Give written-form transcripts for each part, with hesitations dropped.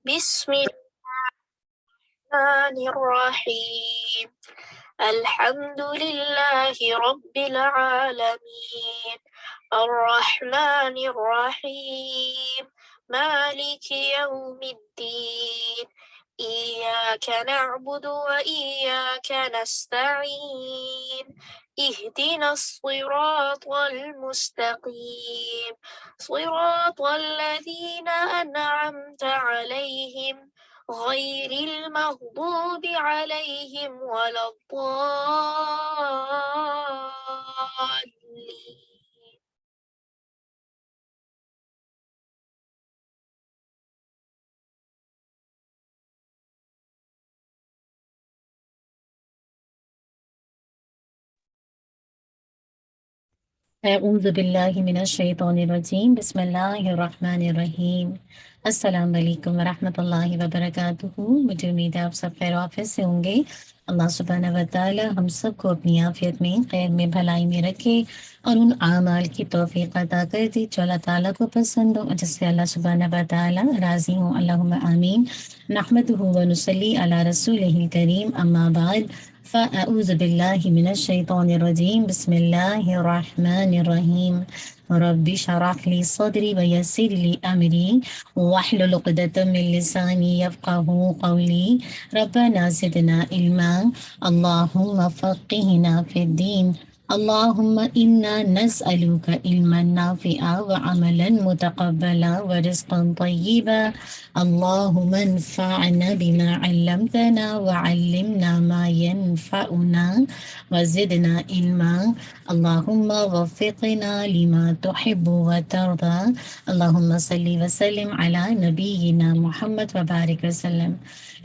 بسم الرحمن الرحيم الحمد لله رب العالمين الرحمن الرحيم مالك يوم الدين إياك نعبد وإياك نستعين اهدنا الصراط المستقيم صراط الذين أنعمت عليهم غير المغضوب عليهم ولا الضالين. اعوذ باللہ من الشیطان الرجیم بسم اللہ الرحمن الرحیم السلام علیکم ورحمۃ اللہ وبرکاتہ۔ مجھے امید ہے آپ سب خیر و عافیت سے ہوں گے۔ اللہ سبحانہ و تعالی ہم سب کو اپنی عافیت میں، خیر میں، بھلائی میں رکھے اور ان اعمال کی توفیق عطا کر دی جو اللہ تعالیٰ کو پسند ہو، جس سے اللہ سبحانہ و تعالی راضی ہوں۔ اللہم آمین۔ نحمدہ و نصلی علی رسولہ الکریم، اما بعد فاعوذ باللہ من الشیطان الرجیم بسم اللہ الرحمن الرحیم رب اشرح لی صدری ویسر لی امری واحلل عقدۃ من لسانی یفقہوا قولی ربنا زدنا علما اللہم فقہنا فی الدین اللہم انا نسألک علما نافعا وعملا متقبلا ورزقا طیبا اللہم انفعنا بما علمتنا وعلمنا ما ينفعنا وزدنا علما اللہم وفقنا لما تحب وترضى اللہم صلی وسلم علی نبینا محمد وبارک وسلم۔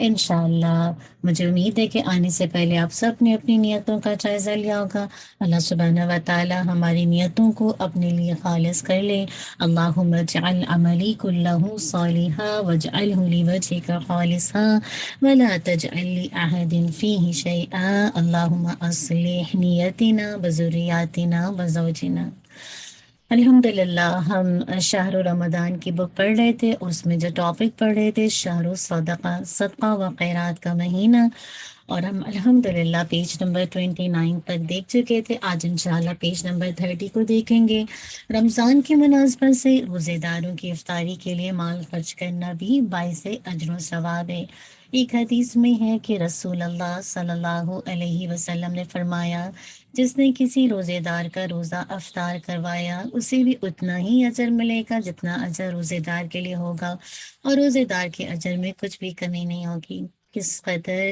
انشاءاللہ مجھے امید ہے کہ آنے سے پہلے آپ سب نے اپنی نیتوں کا جائزہ لیا ہوگا۔ اللہ سبحانہ و تعالی ہماری نیتوں کو اپنے لیے خالص کر لے۔ اللہم اجعل عملی کلہ صالحا واجعلہ لوجہک خالصا ولا تجعل لأحد فیہ شیئا اللہم اصلح نیتنا وذریاتنا وزوجنا۔ الحمدللہ ہم شہر رمضان کی بک پڑھ رہے تھے، اس میں جو ٹاپک پڑھ رہے تھے شہر الصدقہ، صدقہ و خیرات کا مہینہ، اور ہم الحمدللہ پیج نمبر 29 تک دیکھ چکے تھے۔ آج انشاءاللہ پیج نمبر 30 کو دیکھیں گے۔ رمضان کی مناسبت سے روزے داروں کی افطاری کے لیے مال خرچ کرنا بھی باعث اجر و ثواب ہے۔ ایک حدیث میں ہے کہ رسول اللہ صلی اللہ علیہ وسلم نے فرمایا، جس نے کسی روزے دار کا روزہ افطار کروایا اسے بھی اتنا ہی اجر ملے گا جتنا اجر روزے دار کے لیے ہوگا، اور روزے دار کے اجر میں کچھ بھی کمی نہیں ہوگی۔ کس قدر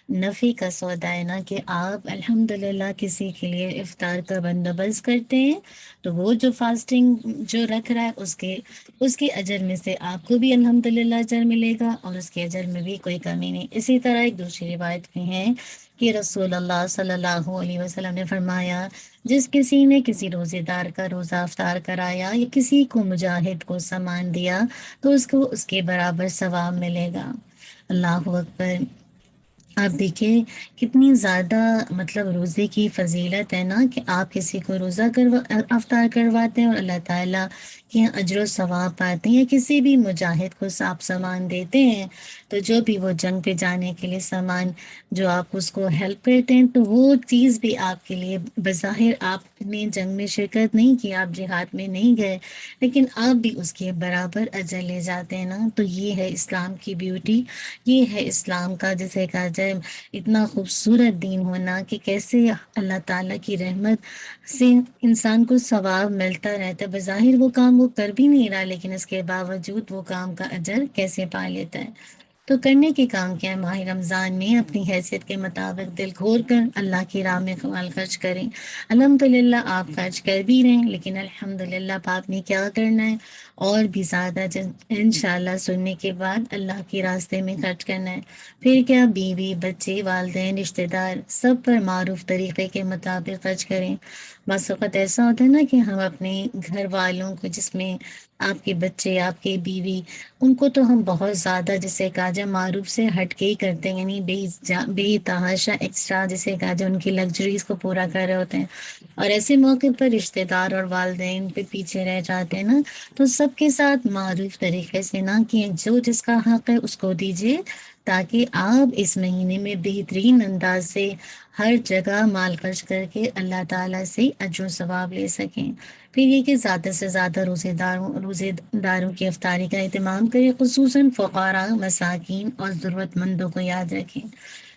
نفع کا سودا ہے نا کہ آپ الحمدللہ کسی کے لیے افطار کا بندوبست کرتے ہیں تو وہ جو فاسٹنگ جو رکھ رہا ہے اس کے اجر میں سے آپ کو بھی الحمدللہ اجر ملے گا، اور اس کے اجر میں بھی کوئی کمی نہیں۔ اسی طرح ایک دوسری روایت میں ہے کہ رسول اللہ صلی اللہ علیہ وسلم نے فرمایا، جس کسی نے کسی روزے دار کا روزہ افطار کرایا یا کسی کو مجاہد کو سامان دیا تو اس کو اس کے برابر ثواب ملے گا۔ اللہ اکبر۔ آپ دیکھیں کتنی زیادہ مطلب روزے کی فضیلت ہے نا کہ آپ کسی کو روزہ افطار کرواتے ہیں اور اللہ تعالیٰ کے یہاں اجر و ثواب پاتے ہیں، یا کسی بھی مجاہد کو آپ سامان دیتے ہیں تو جو بھی وہ جنگ پہ جانے کے لیے سامان جو آپ اس کو ہیلپ کرتے ہیں تو وہ چیز بھی آپ کے لیے بظاہر آپ نے جنگ میں شرکت نہیں کی، آپ جہاد میں نہیں گئے، لیکن آپ بھی اس کے برابر اجر لے جاتے ہیں نا۔ تو یہ ہے اسلام کی بیوٹی، یہ ہے اسلام کا جسے کہا جائے اتنا خوبصورت دین ہونا کہ کیسے اللہ تعالیٰ کی رحمت سے انسان کو ثواب ملتا رہتا ہے۔ بظاہر وہ کام وہ کر بھی نہیں رہا لیکن اس کے باوجود وہ کام کا اجر کیسے پا لیتا ہے۔ تو کرنے کے کام کیا ہے؟ ماہ رمضان میں اپنی حیثیت کے مطابق دل کھول کر اللہ کی راہ میں مال خرچ کریں۔ الحمدللہ آپ خرچ کر بھی رہے ہیں، لیکن الحمدللہ آپ نے کیا کرنا ہے؟ اور بھی زیادہ انشاءاللہ سننے کے بعد اللہ کے راستے میں خرچ کرنا ہے۔ پھر کیا؟ بیوی، بچے، والدین، رشتہ دار سب پر معروف طریقے کے مطابق خرچ کریں۔ بعض اوقات ایسا ہوتا ہے نا کہ ہم اپنے گھر والوں کو، جس میں آپ کے بچے، آپ کے بیوی، ان کو تو ہم بہت زیادہ جسے کہا جائے معروف سے ہٹ کے ہی کرتے ہیں، یعنی بے تحاشا ایکسٹرا جسے کہا جائے ان کی لگژریز کو پورا کر رہے ہوتے ہیں، اور ایسے موقع پر رشتہ دار اور والدین پہ پیچھے رہ جاتے ہیں نا۔ تو سب کے ساتھ معروف طریقے سے نہ کیے، جو جس کا حق ہے اس کو دیجیے، تاکہ آپ اس مہینے میں بہترین انداز سے ہر جگہ مال خرچ کر کے اللہ تعالیٰ سے اجر و ثواب لے سکیں۔ پھر یہ کہ زیادہ سے زیادہ روزے داروں کی افطاری کا اہتمام کریں، خصوصاً فقراء، مساکین اور ضرورت مندوں کو یاد رکھیں۔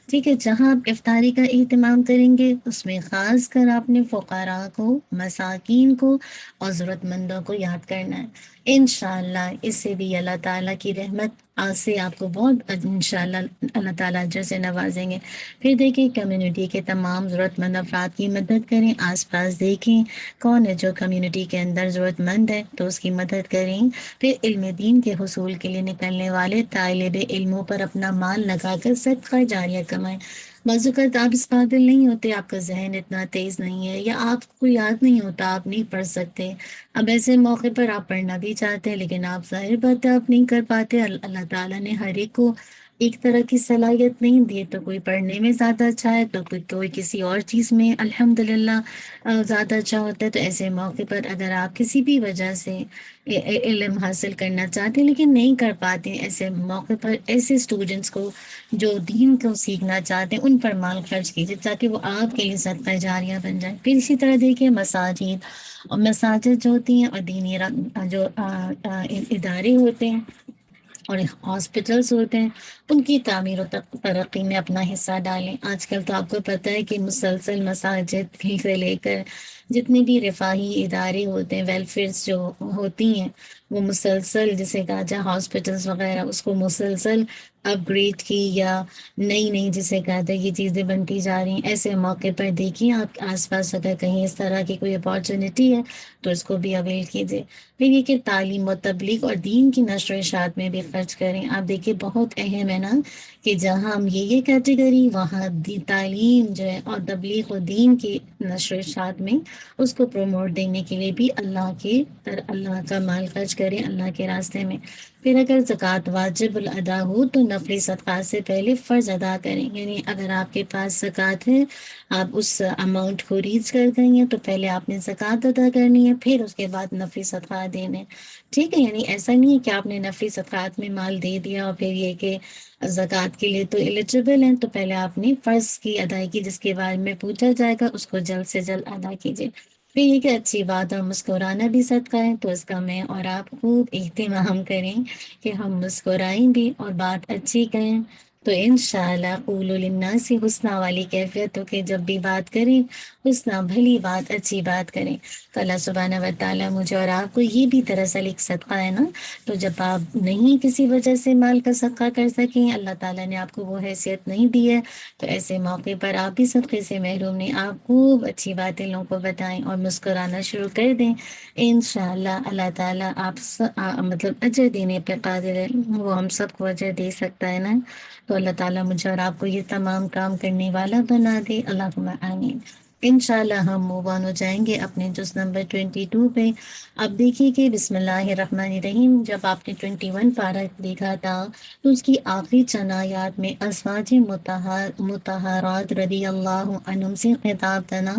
ٹھیک ہے، جہاں آپ افطاری کا اہتمام کریں گے اس میں خاص کر آپ نے فقراء کو، مساکین کو اور ضرورت مندوں کو یاد کرنا ہے۔ انشاءاللہ اس سے بھی اللہ تعالیٰ کی رحمت آج سے آپ کو بہت انشاءاللہ اللہ تعالیٰ اجر سے نوازیں گے۔ پھر دیکھیں کمیونٹی کے تمام ضرورت مند افراد کی مدد کریں، آس پاس دیکھیں کون ہے جو کمیونٹی کے اندر ضرورت مند ہے تو اس کی مدد کریں۔ پھر علم دین کے حصول کے لیے نکلنے والے طالب علموں پر اپنا مال لگا کر صدقہ جاریہ کمائیں۔ بعض اوقات آپ اس قابل نہیں ہوتے، آپ کا ذہن اتنا تیز نہیں ہے یا آپ کو یاد نہیں ہوتا، آپ نہیں پڑھ سکتے۔ اب ایسے موقع پر آپ پڑھنا بھی چاہتے ہیں لیکن آپ ظاہر بات ہے آپ نہیں کر پاتے۔ اللہ تعالیٰ نے ہر ایک کو ایک طرح کی صلاحیت نہیں دی، تو کوئی پڑھنے میں زیادہ اچھا ہے تو کوئی کسی اور چیز میں الحمدللہ زیادہ اچھا ہوتا ہے۔ تو ایسے موقع پر اگر آپ کسی بھی وجہ سے علم حاصل کرنا چاہتے ہیں لیکن نہیں کر پاتے، ایسے موقع پر ایسے اسٹوڈنٹس کو جو دین کو سیکھنا چاہتے ہیں ان پر مال خرچ کیجیے تاکہ وہ آپ کے لیے صدقہ جاریہ بن جائے۔ پھر اسی طرح دیکھیے مساجد اور مساجد جو ہوتی ہیں اور دینی جو ادارے ہوتے ہیں اور ہاسپٹلس ہوتے ہیں، ان کی تعمیر و ترقی میں اپنا حصہ ڈالیں۔ آج کل تو آپ کو پتہ ہے کہ مسلسل مساجد سے لے کر جتنے بھی رفاہی ادارے ہوتے ہیں، ویلفیئرس جو ہوتی ہیں، وہ مسلسل جسے کہا جائے ہاسپٹلس وغیرہ، اس کو مسلسل اپ گریڈ کی یا نئی نئی جسے کہتے ہیں یہ چیزیں بنتی جا رہی ہیں۔ ایسے موقع پر دیکھیے آپ کے آس پاس اگر کہیں اس طرح کی کوئی اپارچونیٹی ہے تو اس کو بھی اویل کیجیے۔ پھر یہ کہ تعلیم و تبلیغ اور دین کی نشر و اشاعت میں بھی خرچ کریں۔ آپ دیکھیے بہت اہم ہے نا کہ جہاں ہم یہ کیٹیگری، وہاں تعلیم جو ہے اور تبلیغ و دین کی نشر و اشاعت میں اس کو پروموٹ دینے کے لیے بھی اللہ کا مال خرچ کریں اللہ کے راستے میں۔ پھر اگر زکوٰۃ واجب الادا ہو تو نفلی صدقات سے پہلے فرض ادا کریں، یعنی اگر آپ کے پاس زکوٰۃ ہے، آپ اس اماؤنٹ کو ریچ کر گئی ہیں تو پہلے آپ نے زکوٰۃ ادا کرنی ہے، پھر اس کے بعد نفلی صدقات دینے۔ ٹھیک ہے، یعنی ایسا نہیں ہے کہ آپ نے نفلی صدقات میں مال دے دیا اور پھر یہ کہ زکوٰۃ کے لیے تو ایلیجیبل ہیں، تو پہلے آپ نے فرض کی ادائیگی جس کے بارے میں پوچھا جائے گا اس کو جلد سے جلد ادا کیجیے۔ پھر یہ کہ اچھی بات اور مسکرانا بھی صدقہ ہے، تو اس کا میں اور آپ خوب اہتمام کریں کہ ہم مسکرائیں بھی اور بات اچھی کریں۔ تو انشاءاللہ قولوا للناس حسنا والی کیفیت ہو کہ جب بھی بات کریں حسنا، بھلی بات، اچھی بات کریں۔ تو اللہ سبحانہ و تعالیٰ مجھے اور آپ کو یہ بھی دراصل ایک صدقہ ہے نا، تو جب آپ نہیں کسی وجہ سے مال کا صدقہ کر سکیں، اللہ تعالیٰ نے آپ کو وہ حیثیت نہیں دی ہے، تو ایسے موقع پر آپ بھی صدقے سے محروم نہیں، آپ خوب اچھی باتیں لوگوں کو بتائیں اور مسکرانا شروع کر دیں۔ انشاءاللہ اللہ تعالیٰ مطلب اجر دینے پہ قادر ہے، وہ ہم سب کو اجر دے سکتا ہے نا۔ تو اللہ تعالیٰ مجھے اور آپ کو یہ تمام کام کرنے والا بنا دے، اللہم آمین۔ انشاءاللہ ہم موو آن ہو جائیں گے اپنے جز نمبر 22 پہ۔ اب دیکھیے کہ بسم اللہ الرحمن الرحیم، جب آپ نے 21 پارہ دیکھا تھا تو اس کی آخری چند آیات میں ازواج مطہرات رضی اللہ عنہم سے خطاب تھا نا،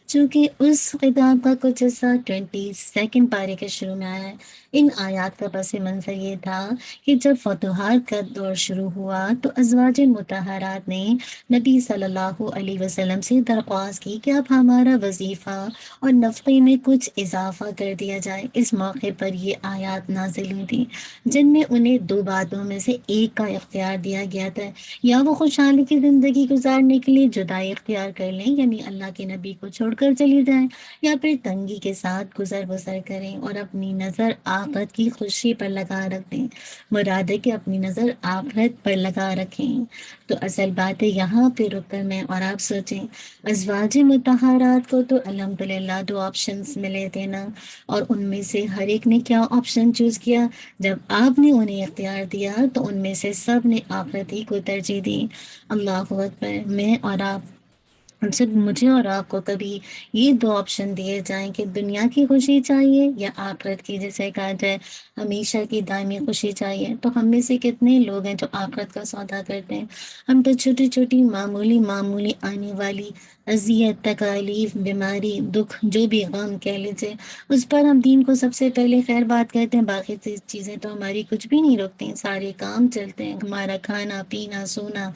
چونکہ اس خطاب کا کچھ حصہ 22 پارے کے شروع میں آیا ہے۔ ان آیات کا پس منظر یہ تھا کہ جب فتوحات کا دور شروع ہوا تو ازواج مطہرات نے نبی صلی اللہ علیہ وسلم سے درخواست کی کہ اب ہمارا وظیفہ اور نفقے میں کچھ اضافہ کر دیا جائے۔ اس موقع پر یہ آیات نازل ہوئی تھی جن میں انہیں دو باتوں میں سے ایک کا اختیار دیا گیا تھا، یا وہ خوشحالی کی زندگی گزارنے کے لیے جدائی اختیار کر لیں یعنی اللہ کے نبی کو چھوڑ کر چلی جائیں، یا پھر تنگی کے ساتھ گزر بسر کریں اور اپنی نظر آخرت کی خوشی پر لگا رکھ دیں۔ مراد ہے کہ اپنی نظر آخرت پر لگا رکھیں۔ تو اصل بات ہے یہاں پہ رک کر میں اور آپ سوچیں، ازواج مطہرات کو تو الحمدللہ 2 آپشنز ملے تھے نا، اور ان میں سے ہر ایک نے کیا آپشن چوز کیا؟ جب آپ نے انہیں اختیار دیا تو ان میں سے سب نے آخرت ہی کو ترجیح دی۔ اللہ اکبر۔ میں اور آپ، جب مجھے اور آپ کو کبھی یہ 2 آپشن دیے جائیں کہ دنیا کی خوشی چاہیے یا آخرت کی، جیسے کہا جائے ہمیشہ کی دائمی خوشی چاہیے، تو ہم میں سے کتنے لوگ ہیں جو آخرت کا سودا کرتے ہیں؟ ہم تو چھوٹی چھوٹی معمولی آنے والی اذیت، تکالیف، بیماری، دکھ، جو بھی غم کہہ لیجیے، اس پر ہم دین کو سب سے پہلے خیر بات کرتے ہیں، باقی چیزیں تو ہماری کچھ بھی نہیں رکتی، سارے کام چلتے ہیں، ہمارا کھانا پینا سونا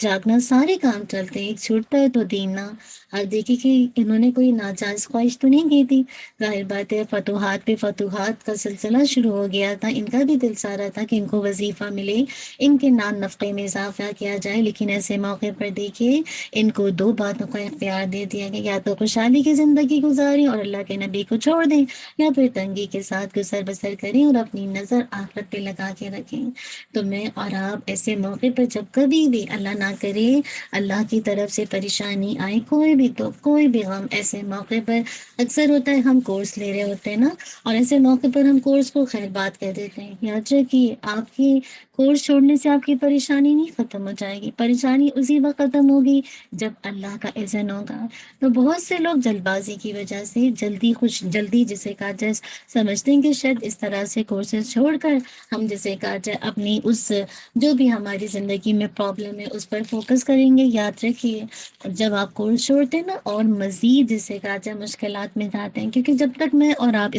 جاگنا سارے کام چلتے ہیں، ایک چھوٹتا ہے تو دین نہ۔ اب دیکھیے کہ انہوں نے کوئی ناجائز خواہش تو نہیں کی تھی، ظاہر بات ہے فتوحات پہ فتوحات کا سلسلہ شروع ہو گیا تھا، ان کا بھی دل چاہ رہا تھا کہ ان کو وظیفہ ملے، ان کے نان نفقے میں اضافہ کیا جائے، لیکن ایسے موقع پر دیکھیے ان کو دو باتوں کا اختیار دے دیا کہ یا تو خوشحالی کی زندگی گزاریں اور اللہ کے نبی کو چھوڑ دیں، یا پھر تنگی کے ساتھ گزر بسر کریں اور اپنی نظر آخرت پہ لگا کے رکھیں۔ تو میں اور آپ ایسے موقع پر جب کبھی بھی اللہ نہ کرے اللہ کی طرف سے پریشانی آئے، کوئی بھی تو کوئی بھی غم، ایسے موقع پر اکثر ہوتا ہے ہم کورس لے رہے ہوتے ہیں نا، اور ایسے موقع پر ہم کورس کو خیر بات کہہ دیتے ہیں، یاد رکھیے آپ کی کورس چھوڑنے سے آپ کی پریشانی نہیں ختم ہو جائے گی، پریشانی اسی وقت ختم ہوگی جب اللہ کا اذن ہوگا۔ تو بہت سے لوگ جلد بازی کی وجہ سے جلدی جسے کہا جائے سمجھتے ہیں کہ شاید اس طرح سے کورسز چھوڑ کر ہم جسے کہا جائے اپنی اس جو بھی ہماری زندگی میں پرابلم ہے اس پر فوکس کریں گے۔ یاد رکھیے جب آپ کورس چھوڑتے ہیں نا اور مزید جسے کہا جائے مشکلات میں جاتے ہیں، کیونکہ جب تک میں اور آپ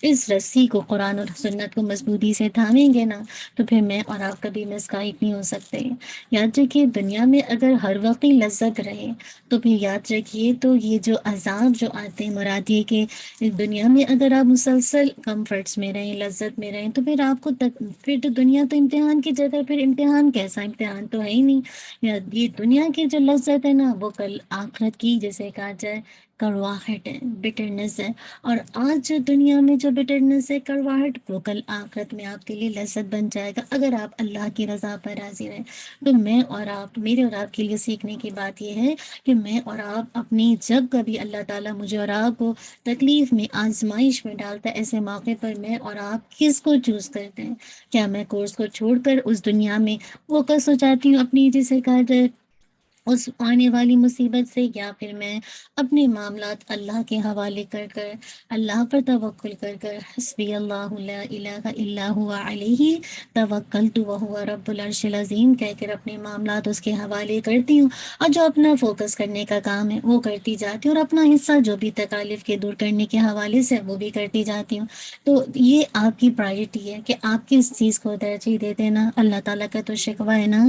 اس رسی کو قرآن اور سنت کو مضبوطی سے تھامیں گے نا تو پھر میں اور آپ کبھی مسکائب نہیں ہو سکتے۔ یاد رکھیے دنیا میں اگر ہر وقت ہی لذت رہے تو پھر یاد رکھیے تو یہ جو عذاب جو آتے ہیں، مراد یہ کہ دنیا میں اگر آپ مسلسل کمفرٹس میں رہیں، لذت میں رہیں، تو پھر آپ کو پھر تو دنیا تو امتحان کی جگہ، پھر امتحان کیسا امتحان تو ہے ہی نہیں۔ یہ دنیا کی جو لذت ہے نا وہ کل آخرت کی جیسے کہا جائے کڑواہٹ ہے، بٹرنس ہے، اور آج جو دنیا میں جو بٹرنس ہے، کڑواہٹ، وہ کل آخرت میں آپ کے لیے لذت بن جائے گا اگر آپ اللہ کی رضا پر راضی رہیں۔ تو میں اور آپ، میرے اور آپ کے لیے سیکھنے کی بات یہ ہے کہ میں اور آپ اپنی جب کبھی اللہ تعالیٰ مجھے اور آپ کو تکلیف میں آزمائش میں ڈالتا ہے، ایسے موقع پر میں اور آپ کس کو چوز کرتے ہیں؟ کیا میں کورس کو چھوڑ کر اس دنیا میں فوکس ہو جاتی ہوں اپنی جسے کہا جائے اس آنے والی مصیبت سے، یا پھر میں اپنے معاملات اللہ کے حوالے کر کر اللہ پر توکل کر کر حسبی اللہ لا الہ الا هو علیہ توکلت وہو رب العرش العظیم کہہ کر اپنے معاملات اس کے حوالے کرتی ہوں، اور جو اپنا فوکس کرنے کا کام ہے وہ کرتی جاتی ہوں، اور اپنا حصہ جو بھی تکالیف کے دور کرنے کے حوالے سے وہ بھی کرتی جاتی ہوں۔ تو یہ آپ کی پرائرٹی ہے کہ آپ کس چیز کو ترجیح دیتے ہیں نا۔ اللہ تعالیٰ کا تو شکوہ ہے نا،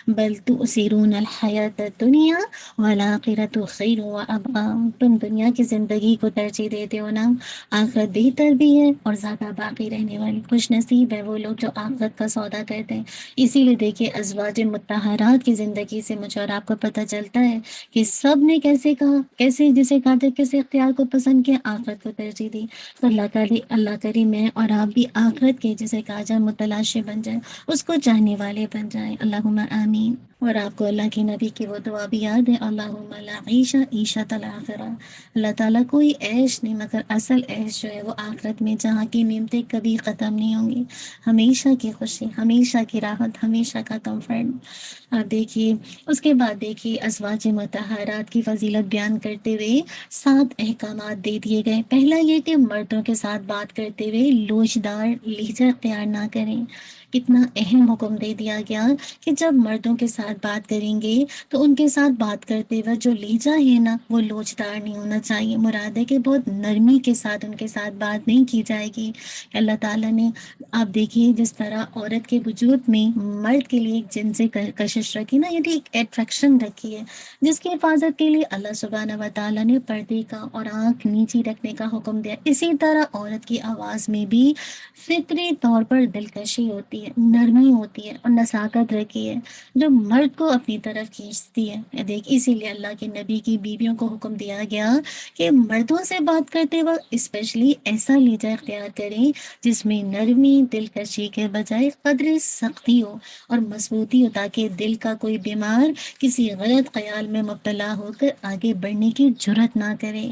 بل تؤثرون الحیات الدنیا والآخرۃ خیر وابقیٰ، تم دنیا کی زندگی کو ترجیح دیتے ہو نا، آخرت بہتر بھی ہے اور زیادہ باقی رہنے والی۔ خوش نصیب ہے وہ لوگ جو آخرت کا سودا کرتے ہیں۔ اسی لیے دیکھیے ازواج مطہرات کی زندگی سے مجھے اور آپ کو پتہ چلتا ہے کہ سب نے کیسے کہا، کیسے جسے کہا تھا، کیسے اختیار کو پسند کیا، آخرت کو ترجیح دی۔ تو اللہ کرے میں اور آپ بھی آخرت کے جسے کہا جائے متلاشی بن جائیں، اس کو چاہنے والے بن جائیں، اللہم آمین۔ اور آپ کو اللہ کے نبی کی وہ دعا بھی یاد ہے، اللہم لا عیش عیشۃ الآخرہ، اللہ تعالیٰ کوئی عیش نہیں مگر اصل عیش جو ہے وہ آخرت میں، جہاں کی نعمتیں کبھی ختم نہیں ہوں گی، ہمیشہ کی خوشی، ہمیشہ کی راحت، ہمیشہ کا کمفرٹ۔ آپ دیکھیے اس کے بعد دیکھیے ازواج مطہرات کی فضیلت بیان کرتے ہوئے 7 احکامات دے دیے گئے۔ پہلا یہ کہ مردوں کے ساتھ بات کرتے ہوئے لوچدار لہجہ اختیار نہ کریں۔ کتنا اہم حکم دے دیا گیا کہ جب مردوں کے ساتھ بات کریں گے تو ان کے ساتھ بات کرتے وقت جو لہجہ ہے نا وہ لوچدار نہیں ہونا چاہیے، مراد ہے کہ بہت نرمی کے ساتھ ان کے ساتھ بات نہیں کی جائے گی۔ اللہ تعالیٰ نے آپ دیکھیے جس طرح عورت کے وجود میں مرد کے لیے ایک جنسی کشش رکھی نا، یعنی ایک اٹریکشن رکھی ہے، جس کی حفاظت کے لیے اللہ سبحانہ و تعالیٰ نے پردے کا اور آنکھ نیچی رکھنے کا حکم دیا۔ اسی طرح عورت کی آواز میں بھی فطری طور پر دلکشی ہوتی ہے، نرمی ہوتی ہے اور نزاکت رکھی ہے جو مرد کو اپنی طرف کھینچتی ہے۔ دیکھ اسی لیے اللہ کے نبی کی بیویوں کو حکم دیا گیا کہ مردوں سے بات کرتے وقت اسپیشلی ایسا لہجہ اختیار کریں جس میں نرمی، دلکشی کے بجائے قدر سختی ہو اور مضبوطی ہو، تاکہ دل کا کوئی بیمار کسی غلط خیال میں مبتلا ہو کر آگے بڑھنے کی جرات نہ کرے۔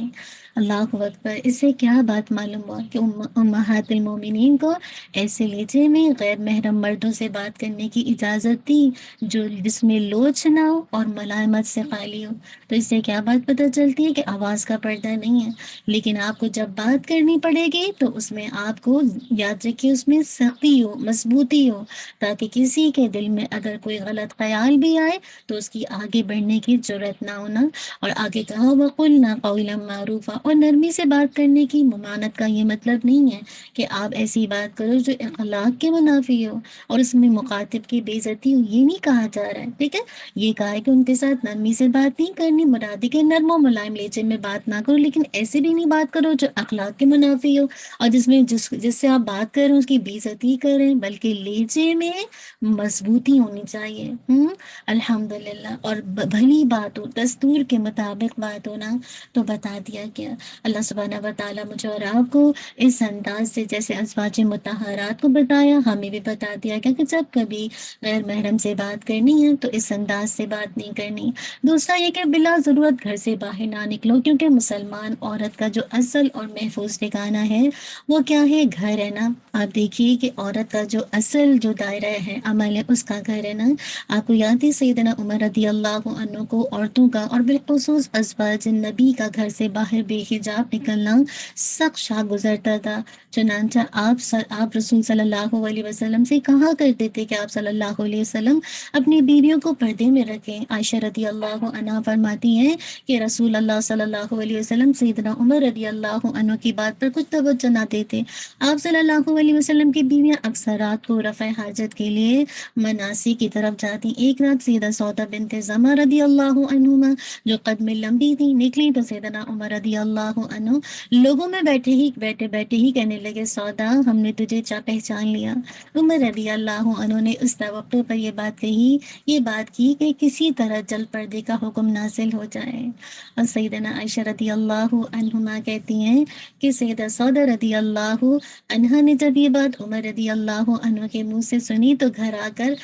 اللہ اکبر، اس سے کیا بات معلوم ہوا کہ امہات المومنین کو ایسے لہجے میں غیر محرم مردوں سے بات کرنے کی اجازت دی جو جس میں لوچ نہ ہو اور ملائمت سے خالی ہو۔ تو اس سے کیا بات پتہ چلتی ہے کہ آواز کا پردہ نہیں ہے، لیکن آپ کو جب بات کرنی پڑے گی تو اس میں آپ کو یاد رکھیے اس میں سختی ہو، مضبوطی ہو، تاکہ کسی کے دل میں اگر کوئی غلط خیال بھی آئے تو اس کی آگے بڑھنے کی جرت نہ ہونا۔ اور آگے کہا وَقُلْنَا قَوْلًا مَّعْرُوفًا، اور نرمی سے بات کرنے کی ممانعت کا یہ مطلب نہیں ہے کہ آپ ایسی بات کرو جو اخلاق کے منافی ہو اور اس میں مخاطب کی بے عزتی ہو، یہ نہیں کہا جا رہا ہے، ٹھیک ہے؟ یہ کہا ہے کہ ان کے ساتھ نرمی سے بات نہیں کرنی، مراد ہے کہ نرم و ملائم لہجے میں بات نہ کرو، لیکن ایسے بھی نہیں بات کرو جو اخلاق کے منافی ہو اور جس سے آپ بات کر رہے ہیں اس کی بے عزتی کر رہے ہیں، بلکہ لہجے میں مضبوطی ہونی چاہیے۔ الحمدللہ، اور بھلی بات ہو، دستور کے مطابق بات ہونا، تو بتا دیا گیا۔ اللہ سبحانہ و تعالیٰ مجھے اور آپ کو اس انداز سے جیسے ازواج مطہرات کو بتایا، ہمیں بھی بتا دیا گیا کہ جب کبھی غیر محرم سے بات کرنی ہے تو اس انداز سے بات نہیں کرنی۔ دوسرا یہ کہ بلا ضرورت گھر سے باہر نہ نکلو، کیونکہ مسلمان عورت کا جو اصل اور محفوظ ٹھکانہ ہے وہ کیا ہے؟ گھر ہے نا۔ آپ دیکھیے کہ عورت کا جو اصل جو دائرہ ہے عمل ہے اس کا گھر ہے نا۔ آپ کو یاد ہے سیدنا عمر رضی اللہ عنہ کو عورتوں کا اور بالخصوص ازواج نبی کا گھر سے باہر بے حجاب نکلنا سخت شاہ گزرتا تھا۔ چنانچہ آپ رسول صلی اللہ علیہ وسلم سے کہا کرتے تھے کہ آپ صلی اللہ علیہ وسلم اپنی بیویوں کو پردے میں رکھیں۔ عائشہ رضی اللہ عنہا فرماتی ہیں کہ رسول اللہ صلی اللہ علیہ وسلم سیدنا عمر رضی اللہ عنہ کی بات پر کچھ توجہ نہ دیتے۔ آپ صلی اللہ علیہ وسلم کی بیویاں اکثر رات کو رفع حاجت کے لیے مناسی کی طرف جاتی۔ ایک رات سیدہ سودا بنت زمع رضی اللہ عنہما جو قد میں لمبی تھی نکلی تو سیدنا عمر رضی اللہ عنہ لوگوں میں بیٹھے ہی کہنے لگے، سودا ہم نے تجھے پہچان لیا۔ عمر رضی اللہ عنہ نے اس توقع پر یہ بات کی کہ کسی طرح جلد پردے کا حکم نازل ہو جائے۔ اور سیدنا عائشہ رضی اللہ عنہما کہتی ہیں کہ سیدہ سودا رضی اللہ عنہا نے جب یہ بات عمر رضی اللہ عنہ کے منہ سے سنی تو گھر آ کر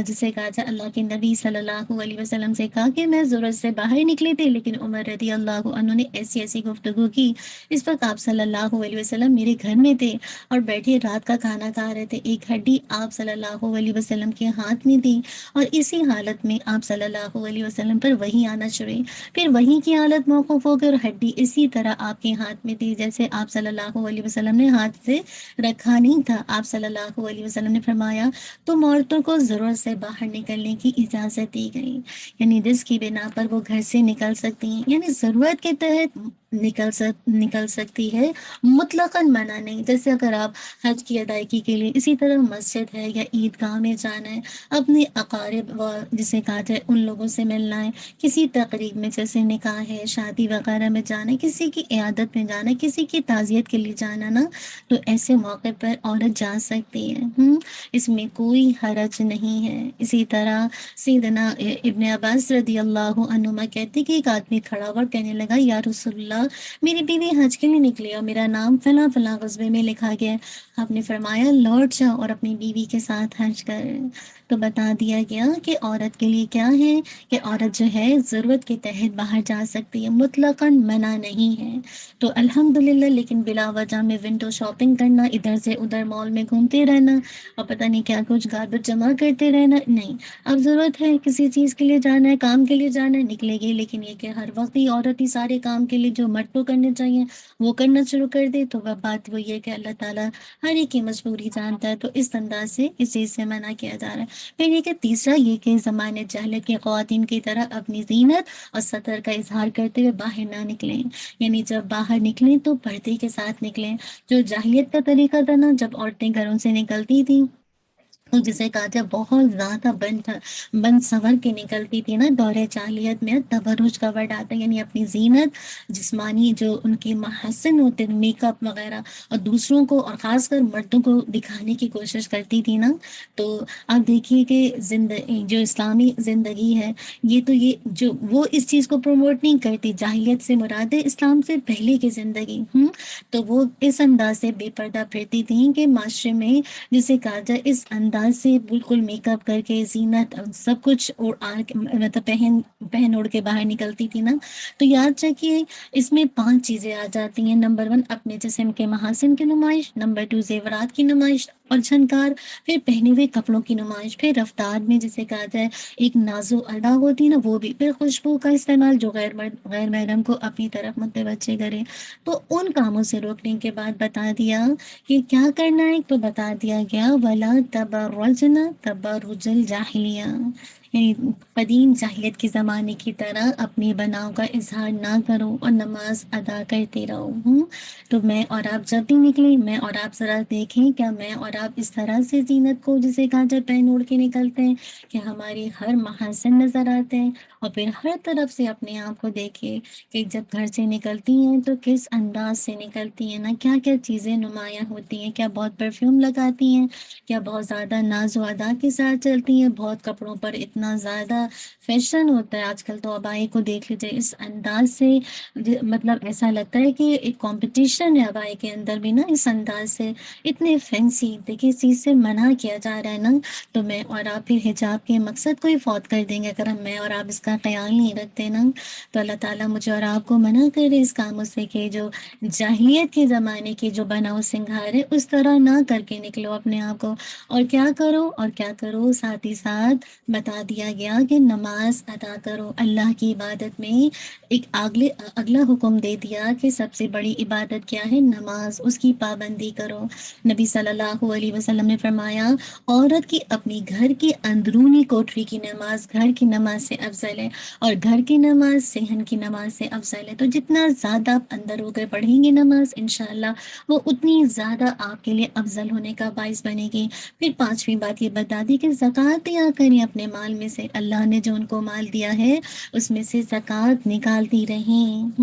جسے کہا جائے اللہ کے نبی صلی اللہ علیہ وسلم سے کہا کہ میں ضرورت سے باہر نکلی تھی، لیکن عمر رضی اللہ عنہ نے ایسی گفتگو کی۔ اس وقت آپ صلی اللہ علیہ وسلم میرے گھر میں تھے اور بیٹھے رات کا کھانا کھا رہے تھے، ایک ہڈی آپ صلی اللہ علیہ وسلم کے ہاتھ میں تھی اور اسی حالت میں آپ صلی اللہ علیہ وسلم پر وحی آنا شروع ہوئی۔ پھر وحی کی حالت موقوف ہو کر ہڈی اسی طرح آپ کے ہاتھ میں تھی جیسے آپ صلی اللہ علیہ وسلم نے ہاتھ سے رکھا نہیں تھا۔ آپ صلی اللہ علیہ وسلم نے فرمایا تم عورتوں کو ضرورت سے باہر نکلنے کی اجازت دی گئی، یعنی جس کی بنا پر وہ گھر سے نکل سکتی ہیں، یعنی ضرورت کے تحت نکل سکتی ہے، مطلقاً منع نہیں۔ جیسے اگر آپ حج کی ادائیگی کے لیے اسی طرح مسجد ہے یا عیدگاہ میں جانا ہے، اپنے اقارب و جسے کہا جائے ان لوگوں سے ملنا ہے، کسی تقریب میں جیسے نکاح ہے، شادی وغیرہ میں جانا ہے، کسی کی عیادت میں جانا ہے، کسی کی تعزیت کے لیے جانا نا، تو ایسے موقع پر عورت جا سکتی ہے، اس میں کوئی حرج نہیں ہے۔ اسی طرح سیدنا ابن عباس رضی اللہ عنہما کہتے کہ ایک آدمی کھڑا اور کہنے لگا یا رسول اللہ میری بیوی حج کے لیے نکلی اور میرا نام فلاں فلاں غزوے میں لکھا گیا۔ آپ نے فرمایا لوٹ جاؤ اور اپنی بیوی کے ساتھ حج کر۔ تو بتا دیا گیا کہ عورت کے لیے کیا ہے کہ عورت جو ہے ضرورت کے تحت باہر جا سکتی ہے، مطلقاً منع نہیں ہے۔ تو الحمدللہ، لیکن بلا وجہ میں ونڈو شاپنگ کرنا، ادھر سے ادھر مال میں گھومتے رہنا اور پتہ نہیں کیا کچھ گاربیج جمع کرتے رہنا نہیں۔ اب ضرورت ہے کسی چیز کے لیے جانا ہے، کام کے لیے جانا ہے، نکلے گی، لیکن یہ کہ ہر وقت ہی عورت ہی سارے کام کے لیے جو مرد کو کرنے چاہیے وہ کرنا شروع کر دے، تو وہ بات وہ یہ کہ اللہ تعالیٰ ہر ایک کی مجبوری جانتا ہے، تو اس انداز سے اس چیز سے منع کیا جا رہا ہے۔ پھر یہ کہ تیسرا یہ کہ زمانے جہلیت کے خواتین کی طرح اپنی زینت اور سطر کا اظہار کرتے ہوئے باہر نہ نکلیں، یعنی جب باہر نکلیں تو پردے کے ساتھ نکلیں۔ جو جاہلیت کا طریقہ تھا نا، جب عورتیں گھروں سے نکلتی تھیں جسے کہا جائے بہت زیادہ بن سنور کے نکلتی تھی نا، دور جاہلیت میں تبرج کا ورڈ آتا ہے، یعنی اپنی زینت جسمانی جو ان کی محسن ہوتے میک اپ وغیرہ اور دوسروں کو اور خاص کر مردوں کو دکھانے کی کوشش کرتی تھی نا۔ تو آپ دیکھیے کہ جو اسلامی زندگی ہے یہ جو وہ اس چیز کو پروموٹ نہیں کرتی، جاہلیت سے مراد ہے اسلام سے پہلے کی زندگی، تو وہ اس انداز سے بے پردہ پھرتی تھیں کہ معاشرے میں جسے کہا جائے اس انداز انداز سے بالکل میک اپ کر کے زینت سب کچھ مطلب پہن اوڑھ کے باہر نکلتی تھی نا، تو یاد رکھیے اس میں 5 چیزیں آ جاتی ہیں۔ نمبر 1 اپنے جسم کے محاسن کی نمائش، نمبر 2 زیورات کی نمائش اور جھنکار، پھر پہنے ہوئے کپڑوں کی نمائش، پھر رفتار میں جسے کہا جائے ایک نازو ادا ہوتی نا وہ بھی، پھر خوشبو کا استعمال جو غیر محرم کو اپنی طرف متوجہ کرے۔ تو ان کاموں سے روکنے کے بعد بتا دیا کہ کیا کرنا ہے، تو بتا دیا گیا ولا تبرجن تبرج الجاہلیہ، یعنی قدیم جاہلیت کے زمانے کی طرح اپنی بناؤ کا اظہار نہ کرو اور نماز ادا کرتے رہو۔ تو میں اور آپ جب بھی نکلیں، میں اور آپ ذرا دیکھیں کیا میں اور آپ اس طرح سے زینت کو جسے کہا جائے پہن اوڑھ کے نکلتے ہیں کہ ہماری ہر محاسن نظر آتے ہیں، اور پھر ہر طرف سے اپنے آپ کو دیکھیے کہ جب گھر سے نکلتی ہیں تو کس انداز سے نکلتی ہیں نا، کیا کیا چیزیں نمایاں ہوتی ہیں، کیا بہت پرفیوم لگاتی ہیں، کیا بہت زیادہ ناز و ادا کے ساتھ چلتی ہیں، بہت کپڑوں پر اتنا زیادہ فیشن ہوتا ہے آج کل، تو ابائی کو دیکھ لیجیے اس انداز سے، مطلب ایسا لگتا ہے کہ ایک کمپٹیشن ہے ابائی کے اندر بھی نا، اس انداز سے اتنے فینسی۔ دیکھیے اس چیز سے منع کیا جا رہا ہے نا، تو میں اور آپ پھر حجاب کے مقصد کو ہی فوت کر دیں گے اگر میں اور آپ اس کا خیال نہیں رکھتے نا۔ تو اللہ تعالیٰ مجھے اور آپ کو منع کرے اس کاموں سے کہ جو جاہلیت کے زمانے کے جو بناؤ سنگھار ہے اس طرح نہ کر کے نکلو اپنے آپ کو، اور کیا کرو اور کیا کرو، ساتھ ہی ساتھ بتا دیا گیا کہ نماز ادا کرو۔ اللہ کی عبادت میں ایک اگلا حکم دے دیا کہ سب سے بڑی عبادت کیا ہے، نماز، اس کی پابندی کرو۔ نبی صلی اللہ علیہ وسلم نے فرمایا عورت کی اپنی گھر کی اندرونی کوٹری کی نماز گھر کی نماز سے افضل ہے، اور گھر کی نماز صحن کی نماز سے افضل ہے۔ تو جتنا زیادہ آپ اندر ہو کر پڑھیں گے نماز انشاءاللہ وہ اتنی زیادہ آپ کے لیے افضل ہونے کا باعث بنے گی۔ پھر 5ویں بات یہ بتا دی کہ زکوٰۃ دیا کریں اپنے مال میں سے، اللہ نے جو ان کو مال دیا ہے اس میں سے زکوٰۃ نکالتی رہیں،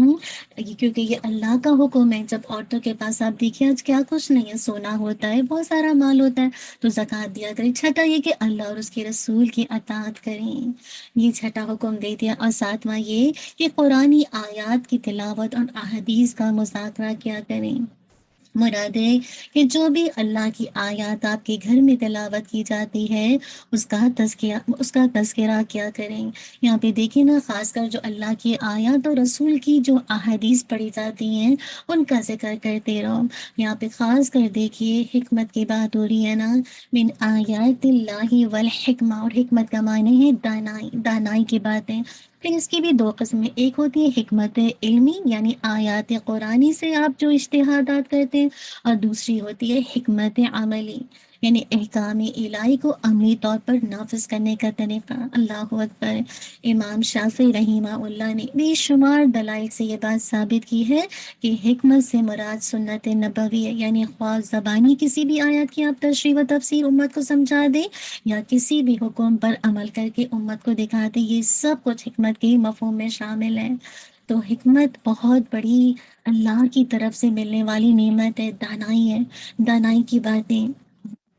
کیونکہ یہ اللہ کا حکم ہے۔ جب عورتوں کے پاس آپ دیکھیں آج کیا کچھ نہیں ہے، سونا ہوتا ہے، بہت سارا مال ہوتا ہے، تو زکوٰۃ دیا کریں۔ چھٹا یہ کہ اللہ اور اس کے رسول کی اطاعت کریں، یہ چھٹا حکم دے دیا۔ اور 7واں یہ کہ قرآنی آیات کی تلاوت اور احادیث کا مذاکرہ کیا کریں۔ مراد ہے کہ جو بھی اللہ کی آیات آپ کے گھر میں تلاوت کی جاتی ہے اس کا تذکرہ کیا کریں۔ یہاں پہ دیکھیں نا، خاص کر جو اللہ کی آیات اور رسول کی جو احادیث پڑھی جاتی ہیں ان کا ذکر کرتے رہو۔ یہاں پہ خاص کر دیکھیے حکمت کی بات ہو رہی ہے نا، من آیات اللہ والحکمہ، اور حکمت کا معنی ہے دانائی کی باتیں۔ پھر اس کی بھی 2 قسمیں، ایک ہوتی ہے حکمت علمی یعنی آیات قرآنی سے آپ جو اجتہادات کرتے ہیں، اور دوسری ہوتی ہے حکمت عملی یعنی احکام الہی کو عملی طور پر نافذ کرنے کا طریقہ۔ اللہ اکبر۔ امام شافعی رحمہ اللہ نے بے شمار دلائل سے یہ بات ثابت کی ہے کہ حکمت سے مراد سنت نبوی ہے، یعنی خواہ زبانی کسی بھی آیات کی آپ تشریح و تفسیر امت کو سمجھا دیں یا کسی بھی حکم پر عمل کر کے امت کو دکھا دیں، یہ سب کچھ حکمت کے مفہوم میں شامل ہے۔ تو حکمت بہت بڑی اللہ کی طرف سے ملنے والی نعمت ہے، دانائی ہے، دانائی کی باتیں۔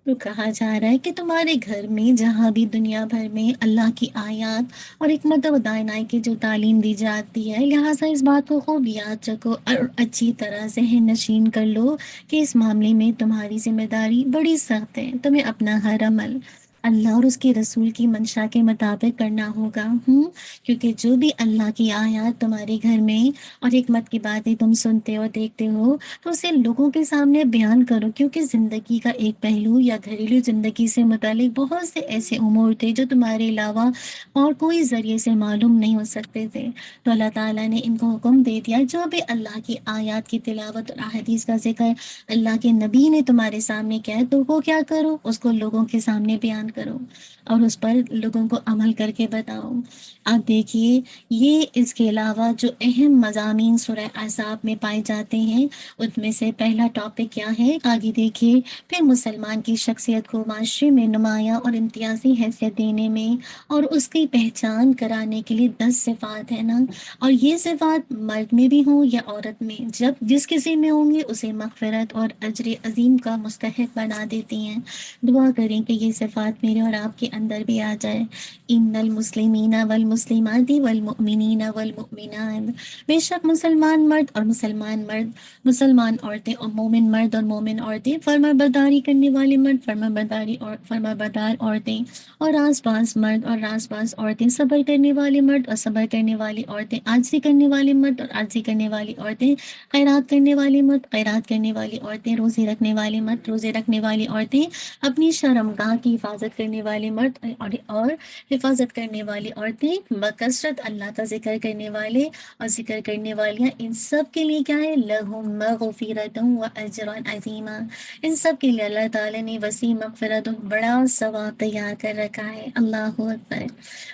تو کہا جا رہا ہے کہ تمہارے گھر میں جہاں بھی دنیا بھر میں اللہ کی آیات اور حکمت و دانائی کی جو تعلیم دی جاتی ہے، لہٰذا اس بات کو خوب یاد رکھو اور اچھی طرح ذہن نشین کر لو کہ اس معاملے میں تمہاری ذمہ داری بڑی سخت ہے، تمہیں اپنا ہر عمل اللہ اور اس کے رسول کی منشا کے مطابق کرنا ہوگا، کیونکہ جو بھی اللہ کی آیات تمہارے گھر میں اور حکمت کی باتیں تم سنتے ہو دیکھتے ہو تو اسے لوگوں کے سامنے بیان کرو، کیونکہ زندگی کا ایک پہلو یا گھریلو زندگی سے متعلق بہت سے ایسے امور تھے جو تمہارے علاوہ اور کوئی ذریعے سے معلوم نہیں ہو سکتے تھے۔ تو اللہ تعالیٰ نے ان کو حکم دے دیا جو بھی اللہ کی آیات کی تلاوت اور احادیث کا ذکر اللہ کے نبی نے تمہارے سامنے کیا ہے تو وہ کیا کرو، اس کو لوگوں کے سامنے بیان کرو اور اس پر لوگوں کو عمل کر کے بتاؤ۔ آپ دیکھیے یہ اس کے علاوہ جو اہم مضامین سورہ احزاب میں پائے جاتے ہیں ان میں سے پہلا ٹاپک کیا ہے، آگے دیکھیے، پھر مسلمان کی شخصیت کو معاشرے میں نمایاں اور امتیازی حیثیت دینے میں اور اس کی پہچان کرانے کے لیے 10 صفات ہے نا، اور یہ صفات مرد میں بھی ہوں یا عورت میں، جب جس کسی میں ہوں گے اسے مغفرت اور اجر عظیم کا مستحق بنا دیتی ہیں۔ دعا کریں کہ یہ صفات میرے اور آپ کے اندر بھی آ جائے. ان المسلمین والمسلمات والمؤمنین والمؤمنات، بے شک مسلمان مرد اور مسلمان مرد، مسلمان عورتیں اور مومن مرد اور مومن عورتیں، فرما برداری کرنے والے مرد، فرما بردار عورتیں، اور راز باز مرد اور راز باز عورتیں، صبر کرنے والے مرد اور صبر کرنے والی عورتیں، عاجزی کرنے والے مرد اور عاجزی کرنے والی عورتیں، خیرات کرنے والے مرد، خیرات کرنے والی عورتیں، روزے رکھنے والے مرد، روزے رکھنے والی عورتیں، اپنی شرمگاہ کی حفاظت کرنے والے مرد اور حفاظت کرنے والی عورتیں، بکثرت اللہ کا ذکر کرنے والے اور ذکر کرنے والیاں، ان سب کے لیے کیا ہے؟ لہم مغفرۃ و اجر عظیم. ان سب کے لیے اللہ تعالیٰ نے وسیع مغفرت و بڑا ثواب تیار کر رکھا ہے. اللہ اکبر.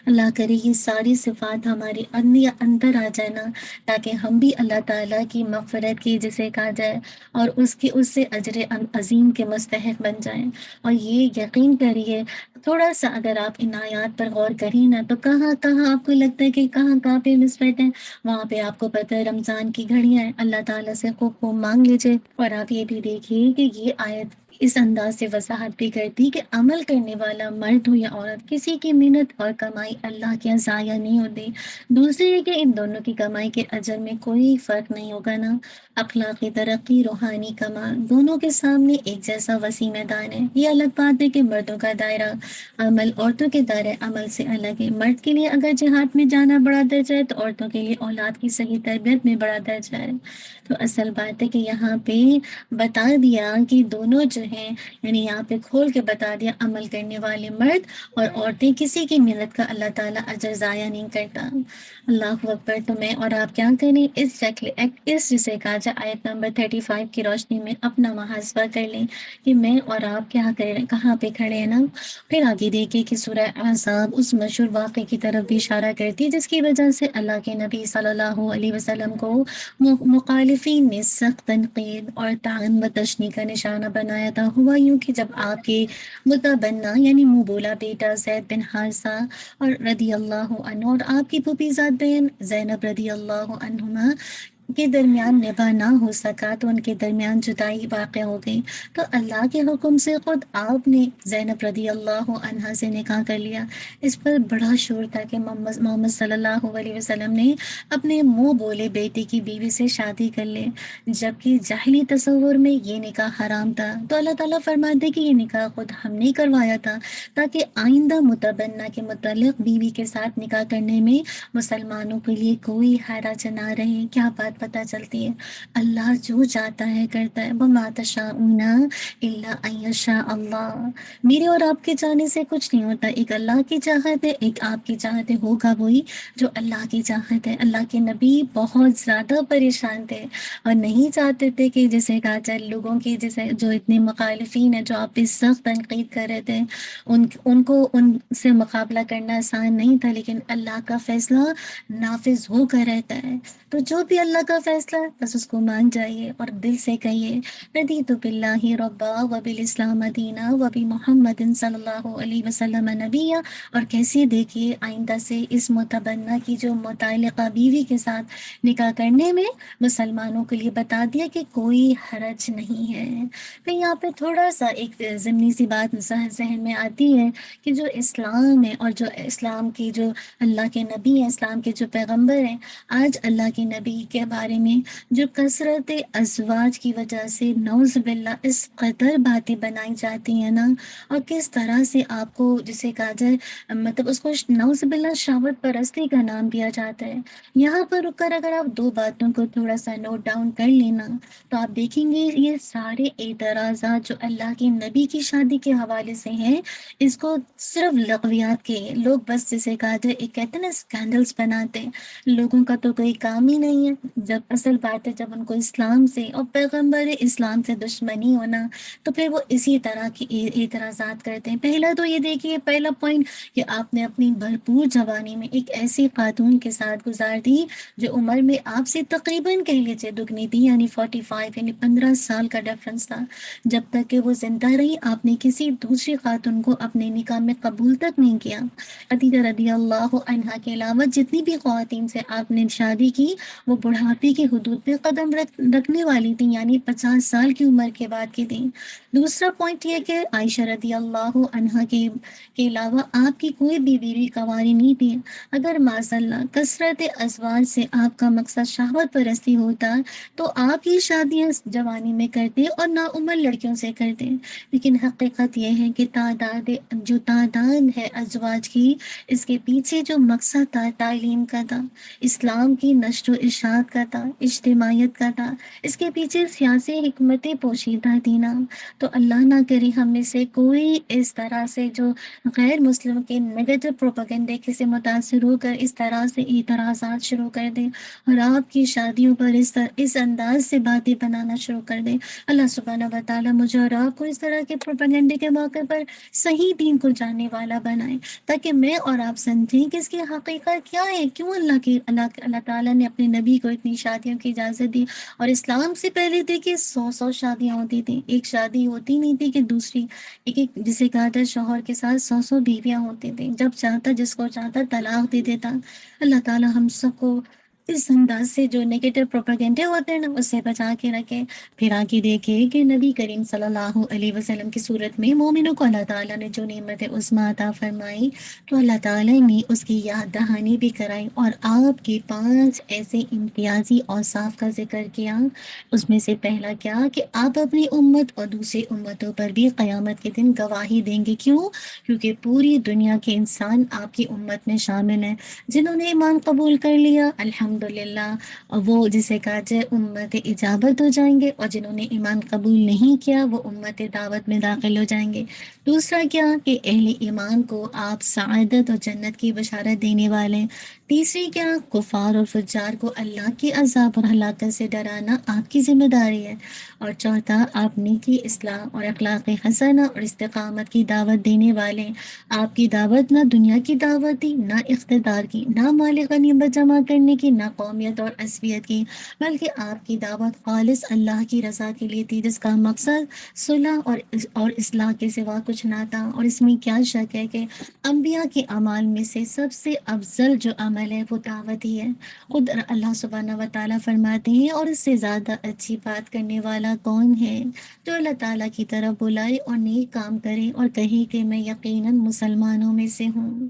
اللہ کرے یہ ساری صفات ہمارے اندر آ جائے نا، تاکہ ہم بھی اللہ تعالیٰ کی مغفرت کی جسے کہا جائے اور اس سے اجر عظیم کے مستحق بن جائیں. اور یہ یقین کریے، تھوڑا سا اگر آپ ان آیات پر غور کریں نا، تو کہاں کہاں آپ کو لگتا ہے کہ کہاں پہ نسبت ہے، وہاں پہ آپ کو پتہ ہے رمضان کی گھڑیاں ہیں. اللہ تعالیٰ سے خوب مانگ لیجیے. اور آپ یہ بھی دیکھیے کہ یہ آیت اس انداز سے وضاحت بھی کرتی کہ عمل کرنے والا مرد ہو یا عورت، کسی کی محنت اور کمائی اللہ کے ضائع نہیں ہوتی. دوسری ہے کہ ان دونوں کی کمائی کے اجر میں کوئی فرق نہیں ہوگا نا. اخلاقی ترقی، روحانی کمال، دونوں کے سامنے ایک جیسا وسیع میدان ہے. یہ الگ بات ہے کہ مردوں کا دائرہ عمل عورتوں کے دائرہ عمل سے الگ ہے. مرد کے لیے اگر جہاد میں جانا بڑا درجہ ہے، تو عورتوں کے لیے اولاد کی صحیح تربیت میں بڑا درجہ ہے. تو اصل بات ہے کہ یہاں پہ بتا دیا کہ دونوں جو ہیں، یعنی یہاں پہ کھول کے بتا دیا عمل کرنے والے مرد اور عورتیں، کسی کی محنت کا اللہ تعالیٰ اجر ضائع نہیں کرتا. اللہ اکبر. تو میں اور آپ کیا کریں، اس جسے کہا جائے آیت نمبر 35 کی روشنی میں اپنا محاسبہ کر لیں کہ میں اور آپ کیا کریں، کہاں پہ کھڑے ہیں نا. پھر آگے دیکھیں کہ سورہ احزاب اس مشہور واقعے کی طرف بھی اشارہ کرتی ہے، جس کی وجہ سے اللہ کے نبی صلی اللہ علیہ وسلم کو مخالفین نے سخت تنقید اور طعن و تشنیع کا نشانہ بنایا تھا. ہوا یوں کہ جب آپ کے متبنہ یعنی منہ بولا بیٹا زید بن حارثہ اور رضی اللہ عنہ اور آپ کی پھوپھی ذات بہن زینب رضی اللہ عنہما کے درمیان نباہ نہ ہو سکا، تو ان کے درمیان جدائی واقع ہو گئی. تو اللہ کے حکم سے خود آپ نے زینب رضی اللہ عنہا سے نکاح کر لیا. اس پر بڑا شور تھا کہ محمد صلی اللہ علیہ وسلم نے اپنے منہ بولے بیٹے کی بیوی سے شادی کر لے، جبکہ جاہلی تصور میں یہ نکاح حرام تھا. تو اللہ تعالیٰ فرماتے کہ یہ نکاح خود ہم نے کروایا تھا، تاکہ آئندہ متبنہ کے متعلق بیوی کے ساتھ نکاح کرنے میں مسلمانوں کے لیے کوئی حرج نہ رہے. کیا بات پتہ چلتی ہے؟ اللہ جو چاہتا ہے کرتا ہے. وَمَا تَشَاءُونَ إِلَّا أَن يَشَاءَ اللَّهُ. میرے اور آپ کے چاہنے سے کچھ نہیں ہوتا. ایک اللہ کی چاہت ہے، ایک آپ کی چاہت ہے. ہوگا وہی جو اللہ کی چاہت ہے. اللہ کے نبی بہت زیادہ پریشان تھے اور نہیں چاہتے تھے کہ جیسے کہا جائے لوگوں کی جیسے جو اتنے مخالفین ہیں جو آپ پہ سخت تنقید کر رہے تھے، ان کو ان سے مقابلہ کرنا آسان نہیں تھا. لیکن اللہ کا فیصلہ نافذ ہو کر رہتا ہے. تو جو بھی اللہ کا فیصلہ ہے بس اس کو مان جائیے اور دل سے کہیے رضیت باللہ ربا وبالاسلام دینہ وبمحمد صلی اللہ علیہ وسلم نبیہ. اور کیسے دیکھیے آئندہ سے اس متبنہ کی جو متعلقہ بیوی کے ساتھ نکاح کرنے میں مسلمانوں کے لیے بتا دیا کہ کوئی حرج نہیں ہے. پھر یہاں پہ تھوڑا سا ایک ضمنی سی بات ذہن میں آتی ہے کہ جو اسلام ہے اور جو اسلام کی جو اللہ کے نبی ہیں، اسلام کے جو پیغمبر ہیں، آج اللہ کے نبی کے بارے میں جو کثرت ازواج کی وجہ سے نعوذ باللہ اس قدر باتیں بنائی جاتی ہیں نا، اور کس طرح سے آپ کو جسے کہا جائے مطلب اس کو نعوذ باللہ شہوت پرستی کا نام دیا جاتا ہے. یہاں پر رک کر اگر آپ دو باتوں کو تھوڑا سا نوٹ ڈاؤن کر لینا، تو آپ دیکھیں گے یہ سارے اعتراضات جو اللہ کے نبی کی شادی کے حوالے سے ہیں، اس کو صرف لغویات کے لوگ بس جسے کہا جائے ایک کہتے ہیں نا اسکینڈلز بناتے ہیں. لوگوں کا تو کوئی کام ہی نہیں ہے. جب اصل بات ہے جب ان کو اسلام سے اور پیغمبر اسلام سے دشمنی ہونا، تو پھر وہ اسی طرح کی اعتراضات کرتے ہیں. پہلا تو یہ دیکھیے، پہلا پوائنٹ کہ آپ نے اپنی بھرپور جوانی میں ایک ایسی خاتون کے ساتھ گزار دی جو عمر میں آپ سے تقریباً کہہ لیجیے دگنی تھی، یعنی 45 یعنی 15 سال کا ڈفرنس تھا. جب تک کہ وہ زندہ رہی آپ نے کسی دوسری خاتون کو اپنے نکاح میں قبول تک نہیں کیا. خدیجہ رضی اللہ عنہا کے علاوہ جتنی بھی خواتین سے آپ نے شادی کی وہ بڑھاپے بڑھاپے کی حدود پہ قدم رکھنے والی تھیں، یعنی 50 سال کی عمر کے بعد کی تھیں۔ دوسرا پوائنٹ یہ کہ عائشہ رضی اللہ عنہا کے علاوہ آپ کی کوئی بھی بیوی کنواری نہیں تھی۔ اگر معاذ اللہ کثرت ازواج سے آپ کا مقصد شہوت پرستی ہوتا تو آپ یہ شادیاں جوانی میں کرتے اور ناعمر لڑکیوں سے کرتے، لیکن حقیقت یہ ہے کہ تعداد ہے ازواج کی، اس کے پیچھے جو مقصد تھا تعلیم کا تھا، اسلام کی نشر و اشاعت کا تھا، اجتماعیت کا تھا، اس کے پیچھے سیاسی حکمتیں پوشیدہ تھی نا۔ تو اللہ نہ کرے ہم میں سے کوئی اس طرح سے جو غیر مسلم کے نیگیٹو پروپیگنڈے سے متاثر ہو کر اس طرح سے اعتراضات شروع کر دیں اور آپ کی شادیوں پر اس انداز سے باتیں بنانا شروع کر دیں۔ اللہ سبحانہ و تعالیٰ مجھے اور آپ کو اس طرح کے پروپیگنڈے کے موقع پر صحیح دین کو جاننے والا بنائے، تاکہ میں اور آپ سمجھیں کہ اس کی حقیقت کیا ہے، کیوں اللہ تعالیٰ نے اپنے نبی کو اتنی شادیوں کی اجازت دی۔ اور اسلام سے پہلے دیکھیے 100 شادیاں ہوتی تھیں، ایک شادی ہوتی نہیں تھی کہ دوسری، جسے کہا تھا شوہر کے ساتھ 100 بیویاں ہوتی تھیں، جب چاہتا جس کو چاہتا طلاق دے دیتا۔ اللہ تعالیٰ ہم سب کو اس انداز سے جو نیگیٹو پروپیگنڈے ہوتے ہیں نا اس سے بچا کے رکھے۔ پھر آگے دیکھے کہ نبی کریم صلی اللہ علیہ وسلم کی صورت میں مومنوں کو اللہ تعالیٰ نے جو نعمت عظمیٰ عطا فرمائی تو اللہ تعالیٰ نے اس کی یاد دہانی بھی کرائی، اور آپ کے 5 ایسے امتیازی اوصاف کا ذکر کیا۔ اس میں سے پہلا کیا کہ آپ اپنی امت اور دوسری امتوں پر بھی قیامت کے دن گواہی دیں گے۔ کیوں؟ کیونکہ پوری دنیا کے انسان آپ کی امت میں شامل ہیں۔ جنہوں نے ایمان قبول کر لیا الحمدللہ وہ جسے کہا جائے امت اجابت ہو جائیں گے، اور جنہوں نے ایمان قبول نہیں کیا وہ امت دعوت میں داخل ہو جائیں گے۔ دوسرا کیا کہ اہل ایمان کو آپ سعادت اور جنت کی بشارت دینے والے ہیں۔ تیسری کیا، کفار اور فجار کو اللہ کی عذاب اور ہلاکت سے ڈرانا آپ کی ذمہ داری ہے۔ اور چوتھا، آپ نیکی، اصلاح اور اخلاق حسنہ اور استقامت کی دعوت دینے والے ہیں۔ آپ کی دعوت نہ دنیا کی دعوت تھی، نہ اقتدار کی، نہ مال غنیمت جمع کرنے کی، نہ قومیت اور عصبیت کی، بلکہ آپ کی دعوت خالص اللہ کی رضا کے لیے تھی، جس کا مقصد صلح اور اصلاح کے سوا کچھ نہ تھا۔ اور اس میں کیا شک ہے کہ انبیاء کے اعمال میں سے سب سے افضل جو عمل ہے وہ دعوت ہی ہے۔ خود اللہ سبحانہ و تعالیٰ فرماتے ہیں، اور اس سے زیادہ اچھی بات کرنے والا کون ہے جو اللہ تعالیٰ کی طرف بلائے اور نیک کام کرے اور کہے کہ میں یقیناً مسلمانوں میں سے ہوں۔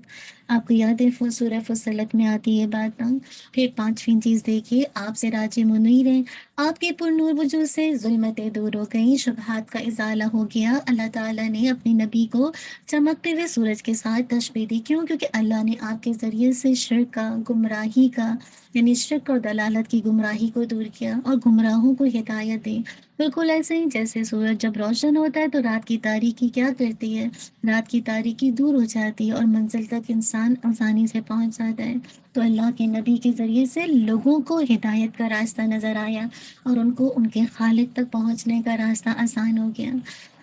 آپ کو یاد ہے سورہ فصلت میں آتی ہے بات نا۔ پھر 5ویں چیز دیکھیے، آپ سے راج منیر ہیں، آپ کے پر نور وجود سے ظلمتیں دور ہو گئیں، شبہات کا ازالہ ہو گیا۔ اللہ تعالیٰ نے اپنے نبی کو چمکتے ہوئے سورج کے ساتھ تشبیہ دی۔ کیوں؟ کیونکہ اللہ نے آپ کے ذریعے سے شرک کا، گمراہی کا، یعنی شرک اور دلالت کی گمراہی کو دور کیا اور گمراہوں کو ہدایت دی۔ بالکل ایسے ہی جیسے سورج جب روشن ہوتا ہے تو رات کی تاریکی کیا کرتی ہے؟ رات کی تاریکی دور ہو جاتی ہے اور منزل تک انسان آسانی سے پہنچ جاتا ہے۔ تو اللہ کے نبی کے ذریعے سے لوگوں کو ہدایت کا راستہ نظر آیا اور ان کو ان کے خالق تک پہنچنے کا راستہ آسان ہو گیا۔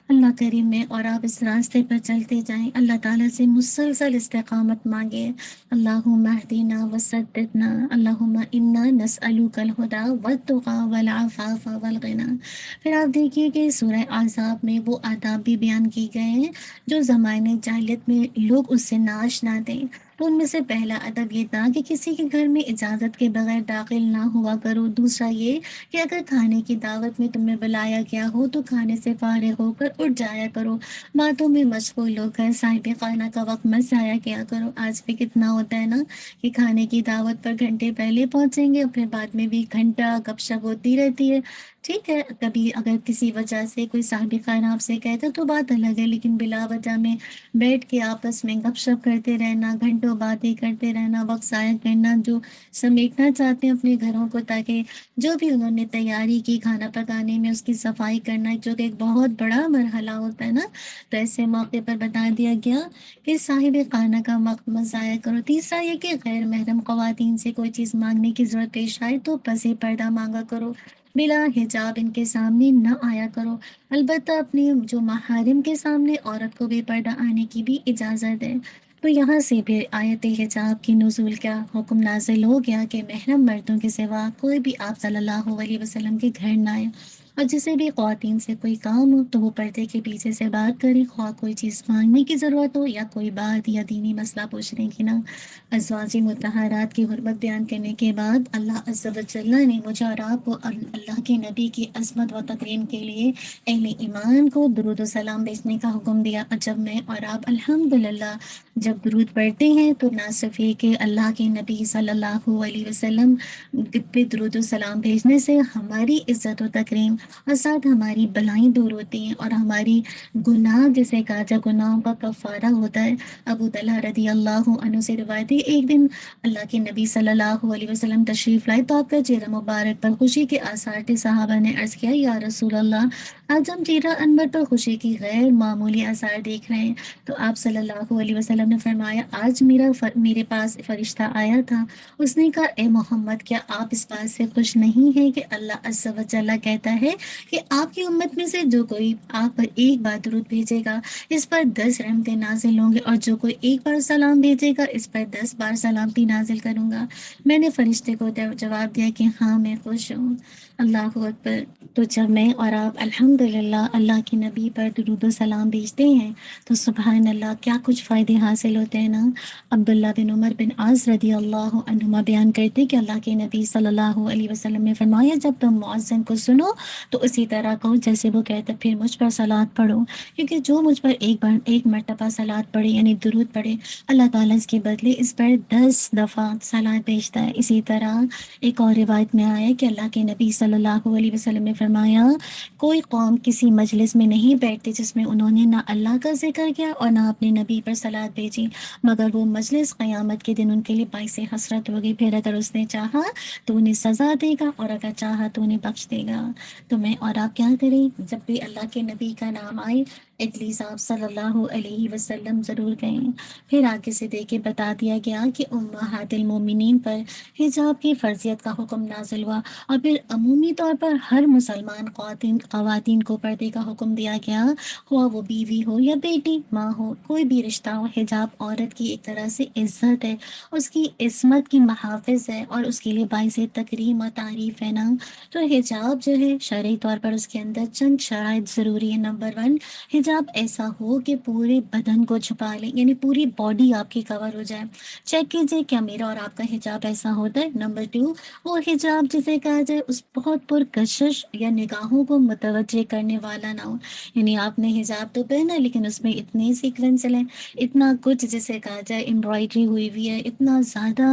اللہ کریم میں اور آپ اس راستے پر چلتے جائیں، اللہ تعالیٰ سے مسلسل استقامت مانگے۔ اللہم اہدنا وسددنا، اللہم انا نسألک الہدی والتقی والعفاف والغنی۔ پھر آپ دیکھیے کہ سورہ احزاب میں وہ آداب بھی بیان کی گئے ہیں جو زمانے جاہلیت میں لوگ اس سے ناشنا تھے۔ تو ان میں سے پہلا ادب یہ تھا کہ کسی کے گھر میں اجازت کے بغیر داخل نہ ہوا کرو۔ دوسرا یہ کہ اگر کھانے کی دعوت میں تمہیں بلایا گیا ہو تو کھانے سے فارغ ہو کر اٹھ جایا کرو، باتوں میں مشغول ہو کر صاحب خانہ کا وقت مت ضائع کیا کرو۔ آج بھی کتنا ہوتا ہے نا کہ کھانے کی دعوت پر گھنٹے پہلے پہنچیں گے اور پھر بعد میں بھی گھنٹہ گپ شپ ہوتی رہتی ہے۔ ٹھیک ہے، کبھی اگر کسی وجہ سے کوئی صاحب خانہ آپ سے کہتا تو بات الگ ہے، لیکن بلا وجہ میں بیٹھ کے آپس میں گپ شپ کرتے رہنا، گھنٹوں باتیں کرتے رہنا، وقت ضائع کرنا، جو سمیٹنا چاہتے ہیں اپنے گھروں کو تاکہ جو بھی انہوں نے تیاری کی کھانا پکانے میں اس کی صفائی کرنا، جو کہ ایک بہت بڑا مرحلہ ہوتا ہے نا، تو ایسے موقع پر بتا دیا گیا کہ صاحب خانہ کا وقت مت ضائع کرو۔ تیسرا یہ کہ غیر محرم خواتین سے کوئی چیز مانگنے کی ضرورت پیش آئے تو پسے پردہ مانگا کرو، بلا حجاب ان کے سامنے نہ آیا کرو۔ البتہ اپنے جو محارم کے سامنے عورت کو بے پردہ آنے کی بھی اجازت ہے۔ تو یہاں سے پھر آیت حجاب کی نزول کا حکم نازل ہو گیا کہ محرم مردوں کے سوا کوئی بھی آپ صلی اللہ علیہ وسلم کے گھر نہ آئے۔ اور جسے بھی خواتین سے کوئی کام ہو تو وہ پردے کے پیچھے سے بات کرے، خواہ کوئی چیز مانگنے کی ضرورت ہو یا کوئی بات یا دینی مسئلہ پوچھنے کی نہ۔ ازواج مطہرات کی حرمت بیان کرنے کے بعد اللہ عز و جل نے مجھے اور آپ کو اللہ کے نبی کی عظمت و تکریم کے لیے اہل ایمان کو درود و سلام بھیجنے کا حکم دیا۔ اور جب میں اور آپ الحمدللہ جب درود پڑھتے ہیں تو نہ صرف یہ کہ اللہ کے نبی صلی اللہ علیہ وسلم پہ درود و سلام بھیجنے سے ہماری عزت و تکریم اور ساتھ ہماری بلائیں دور ہوتی ہیں اور ہماری گناہ جسے کہا جائے گناہوں کا کفارہ ہوتا ہے۔ ابو طلحہ رضی اللہ عنہ سے روایت ہے، ایک دن اللہ کے نبی صلی اللہ علیہ وسلم تشریف لائے تو آپ کا چہرہ مبارک پر خوشی کے آثار تھے۔ صحابہ نے عرض کیا، یا رسول اللہ، آج ہم چہرہ انور پر خوشی کی غیر معمولی آثار دیکھ رہے ہیں۔ تو آپ صلی اللہ علیہ وسلم نے فرمایا، آج میرے پاس فرشتہ آیا تھا، اس نے کہا، اے محمد، کیا آپ اس بات سے خوش نہیں ہیں کہ اللہ عز و جل کہتا ہے کہ آپ کی امت میں سے جو کوئی آپ پر ایک بار درود بھیجے گا اس پر 10 رحمتیں نازل ہوں گے، اور جو کوئی ایک بار سلام بھیجے گا اس پر 10 بار سلامتی نازل کروں گا۔ میں نے فرشتے کو جواب دیا کہ ہاں میں خوش ہوں۔ اللہ اکبر۔ تو جب میں اور آپ الحمدللہ اللہ کی نبی پر درود و سلام بھیجتے ہیں تو سبحان اللہ کیا کچھ فائدے حاصل ہوتے ہیں نا۔ عبداللہ بن عمر بن عاص رضی اللہ عنہما بیان کرتے کہ اللہ کے نبی صلی اللہ علیہ وسلم نے فرمایا، جب تم مؤذن کو سنو تو اسی طرح کہو جیسے وہ کہتا، پھر مجھ پر صلوات پڑھو، کیونکہ جو مجھ پر ایک مرتبہ صلوات پڑھے یعنی درود پڑھے، اللہ تعالیٰ اس کے بدلے اس پر 10 دفعہ صلوات بھیجتا ہے۔ اسی طرح ایک اور روایت میں آیا کہ اللہ کے نبی صلی اللہ علیہ وسلم نے فرمایا، کوئی قوم کسی مجلس میں نہیں بیٹھتی جس میں انہوں نے نہ اللہ کا ذکر کیا اور نہ اپنے نبی پر صلوات بھیجی، مگر وہ مجلس قیامت کے دن ان کے لیے باعث حسرت ہوگی۔ پھر اگر اس نے چاہا تو انہیں سزا دے گا اور اگر چاہا تو انہیں بخش دے گا۔ تو میں اور آپ کیا کریں، جب بھی اللہ کے نبی کا نام آئے ایٹ لیسٹ آپ صلی اللہ علیہ وسلم ضرور کہیں۔ پھر آگے سے دیکھ کے بتا دیا گیا کہ امہات المومنین پر حجاب کی فرضیت کا حکم نازل ہوا، اور پھر عمومی طور پر ہر مسلمان خواتین کو پردے کا حکم دیا گیا، خواہ وہ بیوی ہو یا بیٹی، ماں ہو، کوئی بھی رشتہ ہو۔ حجاب عورت کی ایک طرح سے عزت ہے، اس کی عصمت کی محافظ ہے اور اس کے لیے باعث تکریم اور تعریف ہے نا۔ تو حجاب جو ہے شرعی طور پر اس کے اندر چند شرائط ضروری ہے۔ نمبر 1، حجاب ایسا ہو کہ پورے بدن کو چھپا لے، یعنی پوری باڈی آپ کی کور ہو جائے۔ چیک کیجئے کیا میرا اور آپ کا حجاب ایسا ہوتا ہے۔ نمبر 2، وہ حجاب جسے کہا جائے اس بہت پرکشش یا نگاہوں کو متوجہ کرنے والا نہ ہو، یعنی آپ نے حجاب تو پہنا لیکن اس میں اتنے سیکوینس ہیں، اتنا کچھ جسے کہا جائے امبرائڈری ہوئی ہے، اتنا زیادہ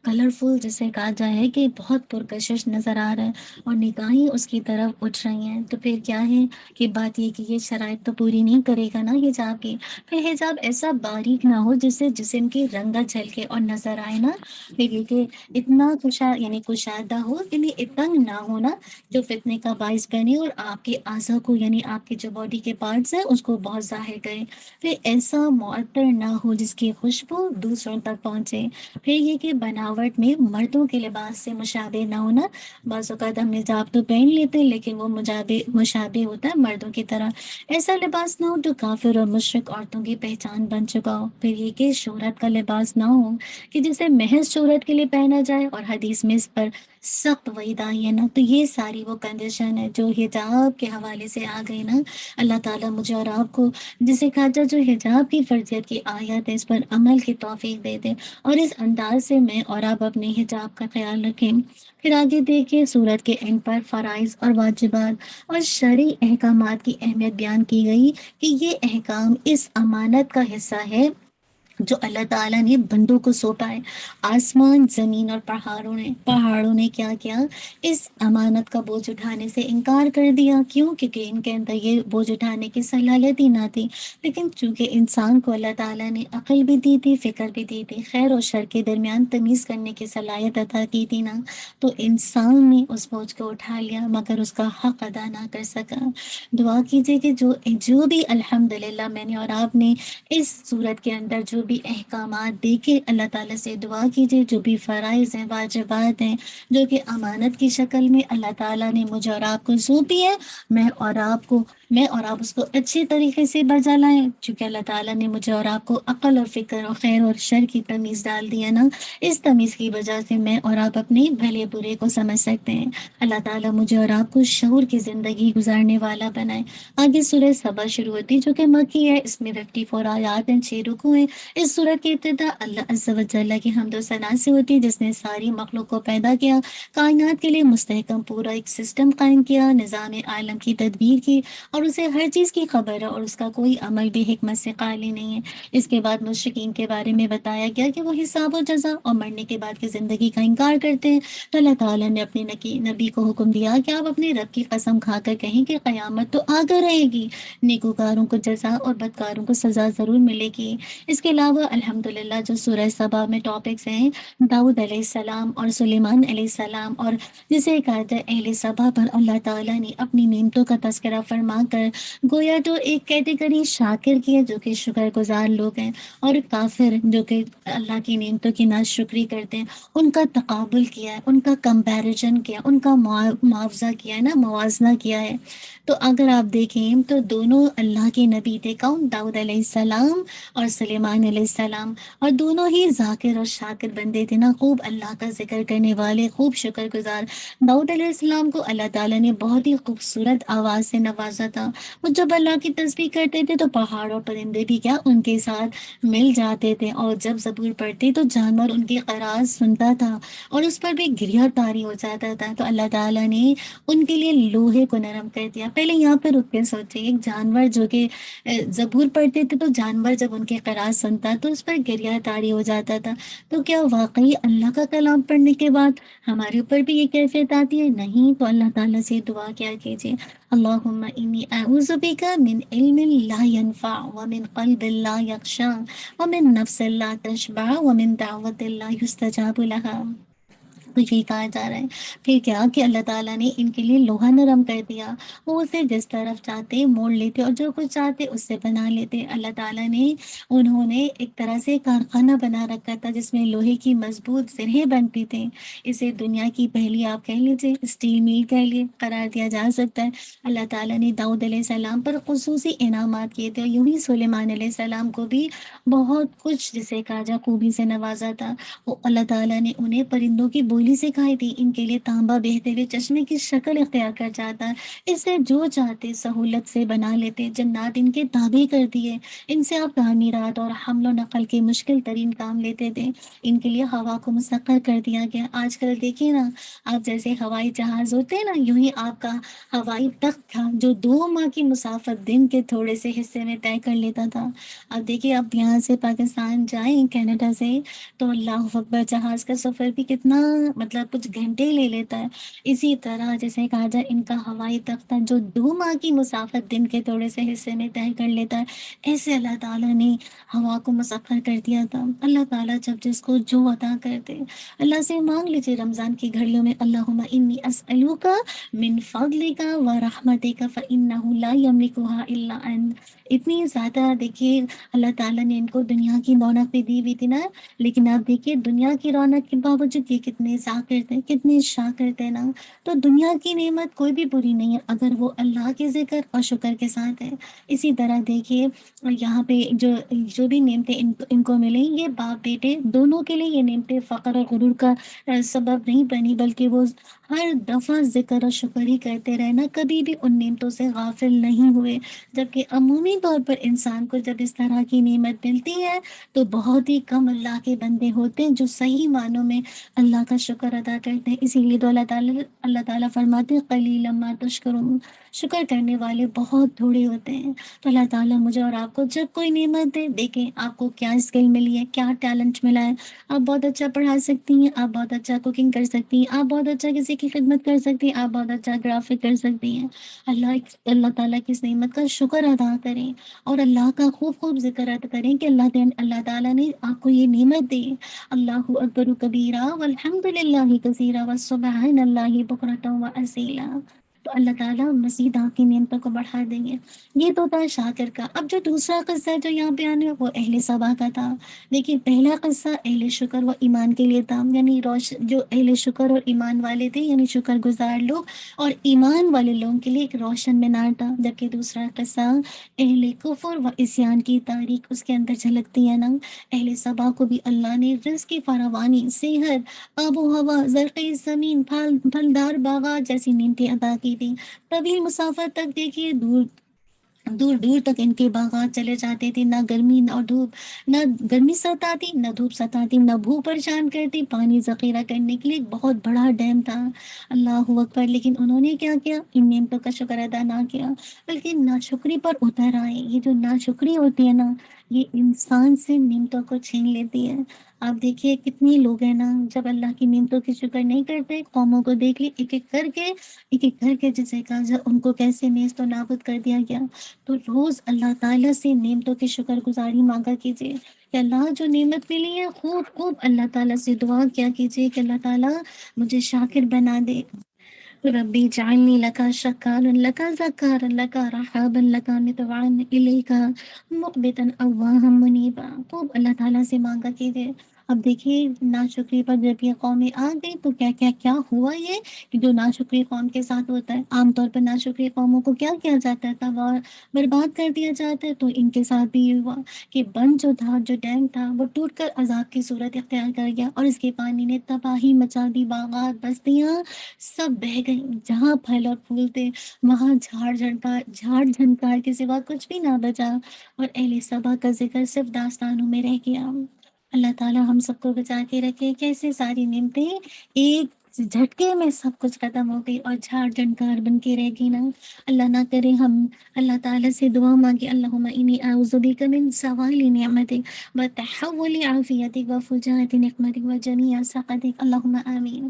کلرفل جسے کہا جائے کہ بہت پرکشش نظر آ رہا ہے اور نگاہیں اس کی طرف اٹھ رہی ہیں، تو پھر کیا ہے کہ بات یہ کہ یہ شرائط تو پوری نہیں کرے گا نا حجاب کی۔ پھر حجاب ایسا باریک نہ ہو جس سے جسم کی رنگت جھلکے اور نظر آئے نا۔ پھر یہ کہ اتنا یعنی کشادہ ہو، یعنی اتنگ نہ ہونا جو فتنے کا باعث بنے اور آپ کے اعضاء کو یعنی آپ کے جو باڈی کے پارٹس ہیں اس کو بہت ظاہر کرے۔ پھر ایسا معطر نہ ہو جس کی خوشبو دوسروں تک پہنچے۔ پھر یہ کہ بناوٹ میں مردوں کے لباس سے مشابہ نہ ہونا۔ بعض اوقات ہم حجاب تو پہن لیتے ہیں لیکن وہ مشابہ ہوتا ہے مردوں کی طرح۔ ایسا لباس نہ ہو جو کافر اور مشرک عورتوں کی پہچان بن چکا ہو۔ پھر یہ کہ شہرت کا لباس نہ ہو کہ جسے محض شہرت کے لیے پہنا جائے، اور حدیث میں اس پر سخت وعید آئی ہے نا۔ تو یہ ساری وہ کنڈیشن ہے جو حجاب کے حوالے سے آ گئی نا۔ اللہ تعالیٰ مجھے اور آپ کو جسے کہا جائے جو حجاب کی فرضیت کی آیت ہے اس پر عمل کی توفیق دے دے، اور اس انداز سے میں اور آپ اپنے حجاب کا خیال رکھیں۔ پھر آگے دیکھیے سورت کے اینڈ پر فرائض اور واجبات اور شرعی احکامات کی اہمیت بیان کی گئی کہ یہ احکام اس امانت کا حصہ ہے جو اللہ تعالیٰ نے بندوں کو سونپا ہے۔ آسمان، زمین اور پہاڑوں نے کیا کیا، اس امانت کا بوجھ اٹھانے سے انکار کر دیا۔ کیوں؟ کیونکہ ان کے اندر یہ بوجھ اٹھانے کی صلاحیت ہی نہ تھی۔ لیکن چونکہ انسان کو اللہ تعالیٰ نے عقل بھی دی تھی، فکر بھی دی تھی، خیر و شر کے درمیان تمیز کرنے کی صلاحیت عطا کی تھی نا، تو انسان نے اس بوجھ کو اٹھا لیا مگر اس کا حق ادا نہ کر سکا۔ دعا کیجئے کہ جو بھی الحمدللہ میں نے اور آپ نے اس صورت کے اندر جو بھی احکامات دیکھے، اللہ تعالیٰ سے دعا کیجئے جو بھی فرائض ہیں، واجبات ہیں، جو کہ امانت کی شکل میں اللہ تعالیٰ نے مجھے اور آپ کو سونپی ہے، میں اور آپ کو میں اور آپ اس کو اچھے طریقے سے بجا لائیں، چونکہ اللہ تعالیٰ نے مجھے اور آپ کو عقل اور فکر اور خیر اور شر کی تمیز ڈال دی ہے نا، اس تمیز کی وجہ سے میں اور آپ اپنے بھلے برے کو سمجھ سکتے ہیں۔ اللہ تعالیٰ مجھے اور آپ کو شعور کی زندگی گزارنے والا بنائے۔ آگے سورہ سبا شروع ہوتی ہے جو کہ مکی ہے، اس میں 54 آیات ہیں، 6 رکوع ہیں۔ اس سورت کی ابتدا اللہ عز و جل کی حمد و ثنا سے ہوتی ہے، جس نے ساری مخلوق کو پیدا کیا، کائنات کے لیے مستحکم پورا ایک سسٹم قائم کیا، نظام عالم کی تدبیر کی، اور اسے ہر چیز کی خبر ہے، اور اس کا کوئی عمل بھی حکمت سے خالی نہیں ہے۔ اس کے بعد مشرکین کے بارے میں بتایا گیا کہ وہ حساب و جزا اور مرنے کے بعد کی زندگی کا انکار کرتے ہیں، تو اللہ تعالیٰ نے اپنے نبی کو حکم دیا کہ آپ اپنے رب کی قسم کھا کر کہیں کہ قیامت تو آ کر رہے گی، نیکوکاروں کو جزا اور بدکاروں کو سزا ضرور ملے گی۔ اس کے علاوہ الحمدللہ جو سورہ سبا میں ٹاپکس ہیں، داؤد علیہ السلام اور سلیمان علیہ السلام، اور جسے کہا جائے اہل سبا پر اللہ تعالیٰ نے اپنی نعمتوں کا تذکرہ فرما کر گویا تو ایک کیٹیگری شاکر کی ہے جو کہ شکر گزار لوگ ہیں، اور کافر جو کہ اللہ کی نعمتوں کی ناشکری کرتے ہیں، ان کا تقابل کیا ہے، ان کا کمپیریزن کیا، ان کا معاوضہ کیا ہے نا، موازنہ کیا ہے۔ تو اگر آپ دیکھیں تو دونوں اللہ کے نبی تھے، کون؟ داؤد علیہ السلام اور سلیمان علیہ السلام، اور دونوں ہی ذاکر اور شاکر بندے تھے نا، خوب اللہ کا ذکر کرنے والے، خوب شکر گزار۔ داؤد علیہ السلام کو اللہ تعالیٰ نے بہت ہی خوبصورت آواز سے نوازا تھا، وہ جب اللہ کی تسبیح کرتے تھے تو پہاڑ اور پرندے بھی کیا ان کے ساتھ مل جاتے تھے، اور جب زبور پڑھتے تو جانور ان کی قرآن سنتا تھا اور اس پر بھی گریہ طاری ہو جاتا تھا۔ تو اللہ تعالیٰ نے ان کے لیے لوہے کو نرم کر دیا۔ پہلے یہاں پہ رک کے سوچے، ایک جانور جو کہ زبور پڑھتے تھے تو جانور جب ان کے قرآن سنتا تو اس پر گریہ طاری ہو جاتا تھا، تو کیا واقعی اللہ کا کلام پڑھنے کے بعد ہمارے اوپر بھی یہ کیفیت آتی ہے؟ نہیں۔ تو اللہ تعالیٰ سے دعا کیا کیجیے، اللہم انی اعوذ بک من علم لا ينفع ومن قلب لا یخشع ومن نفس لا تشبع ومن دعوت لا یستجاب لها۔ تو یہ کہا جا رہا ہے پھر کیا کہ اللہ تعالیٰ نے ان کے لیے لوہا نرم کر دیا، وہ اسے جس طرف چاہتے موڑ لیتے اور جو کچھ چاہتے اس سے بنا لیتے۔ اللہ تعالیٰ نے انہوں نے ایک طرح سے کارخانہ بنا رکھا تھا جس میں لوہے کی مضبوط زرہیں بنتی تھیں، اسے دنیا کی پہلی آپ کہہ لیجیے اسٹیل مل کہہ لیے قرار دیا جا سکتا ہے۔ اللہ تعالیٰ نے داؤد علیہ السلام پر خصوصی انعامات کیے تھے، اور یوں ہی سلیمان علیہ السلام کو بھی بہت کچھ جسے کہا جا خوبی سے نوازا تھا۔ وہ اللہ تعالیٰ نے انہیں پرندوں کی بولی سکھائی تھی، ان کے لیے تانبا بہتے ہوئے چشمے کی شکل اختیار کر جاتا، اسے جو چاہتے سہولت سے بنا لیتے، جنات ان کے تابع کر دیے، ان سے آپ تعمیرات اور حمل و نقل کے مشکل ترین کام لیتے تھے، ان کے لیے ہوا کو مسخر کر دیا گیا۔ آج کل دیکھیے نا، آپ جیسے ہوائی جہاز ہوتے ہیں نا، یوں ہی آپ کا ہوائی تخت تھا جو 2 ماہ کی مسافت دن کے تھوڑے سے حصے میں طے کر لیتا تھا۔ اب دیکھیے آپ یہاں سے پاکستان جائیں کینیڈا سے، تو اللہ اکبر جہاز کا سفر بھی کتنا مطلب کچھ گھنٹے لے لیتا ہے۔ اسی طرح جیسے کہا جائے ان کا ہوائی تختہ جو 2 ماہ کی مسافت دن کے تھوڑے سے حصے میں طے کر لیتا ہے، ایسے اللہ تعالیٰ نے ہوا کو مسخر کر دیا تھا۔ اللہ تعالیٰ جب جس کو جو عطا کرتے، اللہ سے مانگ لیجیے رمضان کی گھڑیوں میں، اللہم انی اسألوک من فضلک و رحمتک فإنہ لا یملکها الا انت۔ اتنی زیادہ دیکھیے اللہ تعالیٰ نے ان کو دنیا کی رونق بھی دی ہوئی تھی نا، لیکن آپ دیکھیے دنیا کی رونق کے باوجود یہ کتنے ذاکر تھے، کتنے شاکر تھے نا۔ تو دنیا کی نعمت کوئی بھی بری نہیں ہے اگر وہ اللہ کے ذکر اور شکر کے ساتھ ہے۔ اسی طرح دیکھیے یہاں پہ جو بھی نعمتیں ان کو ملیں، یہ باپ بیٹے دونوں کے لیے یہ نعمتیں فقر اور غرور کا سبب نہیں بنی، بلکہ وہ ہر دفعہ ذکر اور شکر ہی کرتے رہے نا، کبھی بھی ان نعمتوں سے غافل نہیں ہوئے۔ جبکہ عمومی طور پر انسان کو جب اس طرح کی نعمت ملتی ہے تو بہت ہی کم اللہ کے بندے ہوتے ہیں جو صحیح معنوں میں اللہ کا شکر ادا کرتے ہیں۔ اسی لیے تو اللہ تعالیٰ فرماتے ہیں قلیلا ما تشکرون، شکر کرنے والے بہت تھوڑے ہوتے ہیں۔ تو اللہ تعالیٰ مجھے اور آپ کو جب کوئی نعمت دے، دیکھیں آپ کو کیا اسکل ملی ہے، کیا ٹیلنٹ ملا ہے۔ آپ بہت اچھا پڑھا سکتی ہیں، آپ بہت اچھا کوکنگ کر سکتی ہیں، آپ بہت اچھا کسی کی خدمت کر سکتی ہیں، آپ بہت اچھا گرافک کر سکتی ہیں۔ اللہ تعالیٰ کی اس نعمت کا شکر ادا کریں اور اللہ کا خوب خوب ذکر ادا کریں کہ اللہ تعالیٰ نے آپ کو یہ نعمت دی۔ اللہ اکبر کبیرہ والحمد للہ کثیرہ وسبحان اللہ بکرۃ و اصیلا۔ تو اللہ تعالیٰ مزید آپ کی نعمتوں کو بڑھا دیں گے۔ یہ تو تھا شاکر کا۔ اب جو دوسرا قصہ ہے جو یہاں پہ آنے وہ اہل سبا کا تھا۔ دیکھیے پہلا قصہ اہل شکر و ایمان کے لیے تھا، یعنی جو اہل شکر اور ایمان والے تھے، یعنی شکر گزار لوگ اور ایمان والے لوگوں کے لیے ایک روشن مینار تھا۔ جبکہ دوسرا قصہ اہل کفر و عصیان کی تاریخ اس کے اندر جھلکتی ہے نا۔ اہل سبا کو بھی اللہ نے رزق کی فراوانی، صحت، آب و ہوا، زرخیز زمین، پھلدار باغات جیسی نعمتیں عطا کی تھی۔ طویل مسافت تک دیکھیے دور دور دور تک ان کے باغات چلے جاتے تھے، نہ گرمی نہ دھوپ، نہ گرمی ستاتی نہ دھوپ ستاتی، نہ بھوک پریشان کرتی۔ پانی ذخیرہ کرنے کے لیے ایک بہت بڑا ڈیم تھا۔ اللہ اکبر! لیکن انہوں نے کیا کیا؟ ان نعمتوں کا شکر ادا نہ کیا، بلکہ ناشکری پر اتر آئے۔ یہ جو ناشکری ہوتی ہے نا، یہ انسان سے نعمتوں کو چھین لیتی ہے۔ آپ دیکھیے کتنی لوگ ہیں نا، جب اللہ کی نعمتوں کی شکر نہیں کرتے، قوموں کو دیکھ لی ایک ایک کر کے جسے کہا جائے ان کو کیسے نیست و نابود کر دیا گیا۔ تو روز اللہ تعالیٰ سے نعمتوں کی شکر گزاری مانگا کیجیے کہ اللہ جو نعمت ملی ہے خوب خوب اللہ تعالیٰ سے دعا کیا کیجیے کہ اللہ تعالیٰ مجھے شاکر بنا دے۔ ربی جعلنی لکا شکارا لکا ذکارا لکا رحابا لکا متوعا الیکا مقبتا اواہا منیبا۔ خوب اللہ تعالیٰ سے مانگا کیجیے۔ اب دیکھیے ناشکری پر جب یہ قومیں آ گئی تو کیا ہوا یہ کہ جو ناشکری قوم کے ساتھ ہوتا ہے، عام طور پر ناشکری قوموں کو کیا کیا جاتا ہے؟ تباہ برباد کر دیا جاتا ہے۔ تو ان کے ساتھ بھی یہ ہوا کہ بند جو تھا، جو ڈیم تھا، وہ ٹوٹ کر عذاب کی صورت اختیار کر گیا اور اس کے پانی نے تباہی مچا دی۔ باغات، بستیاں سب بہہ گئیں۔ جہاں پھل اور پھول تھے وہاں جھاڑ جھنکار کے سوا کچھ بھی نہ بچا، اور اہل سبا کا ذکر صرف داستانوں میں رہ گیا۔ اللہ تعالیٰ ہم سب کو بچا کے رکھے۔ کیسے ساری نعمتیں ایک جھٹکے میں سب کچھ ختم ہو گئی اور جھاڑ جھنکار بن کے رہ گئی نا۔ اللہ نہ کرے ہم اللہ تعالیٰ سے دعا مانگے، اللہم انی اعوذ بک من زوال نعمتک و تحول عافیتک و فجاعت نقمتک و جمیع سخطک، اللہم آمین۔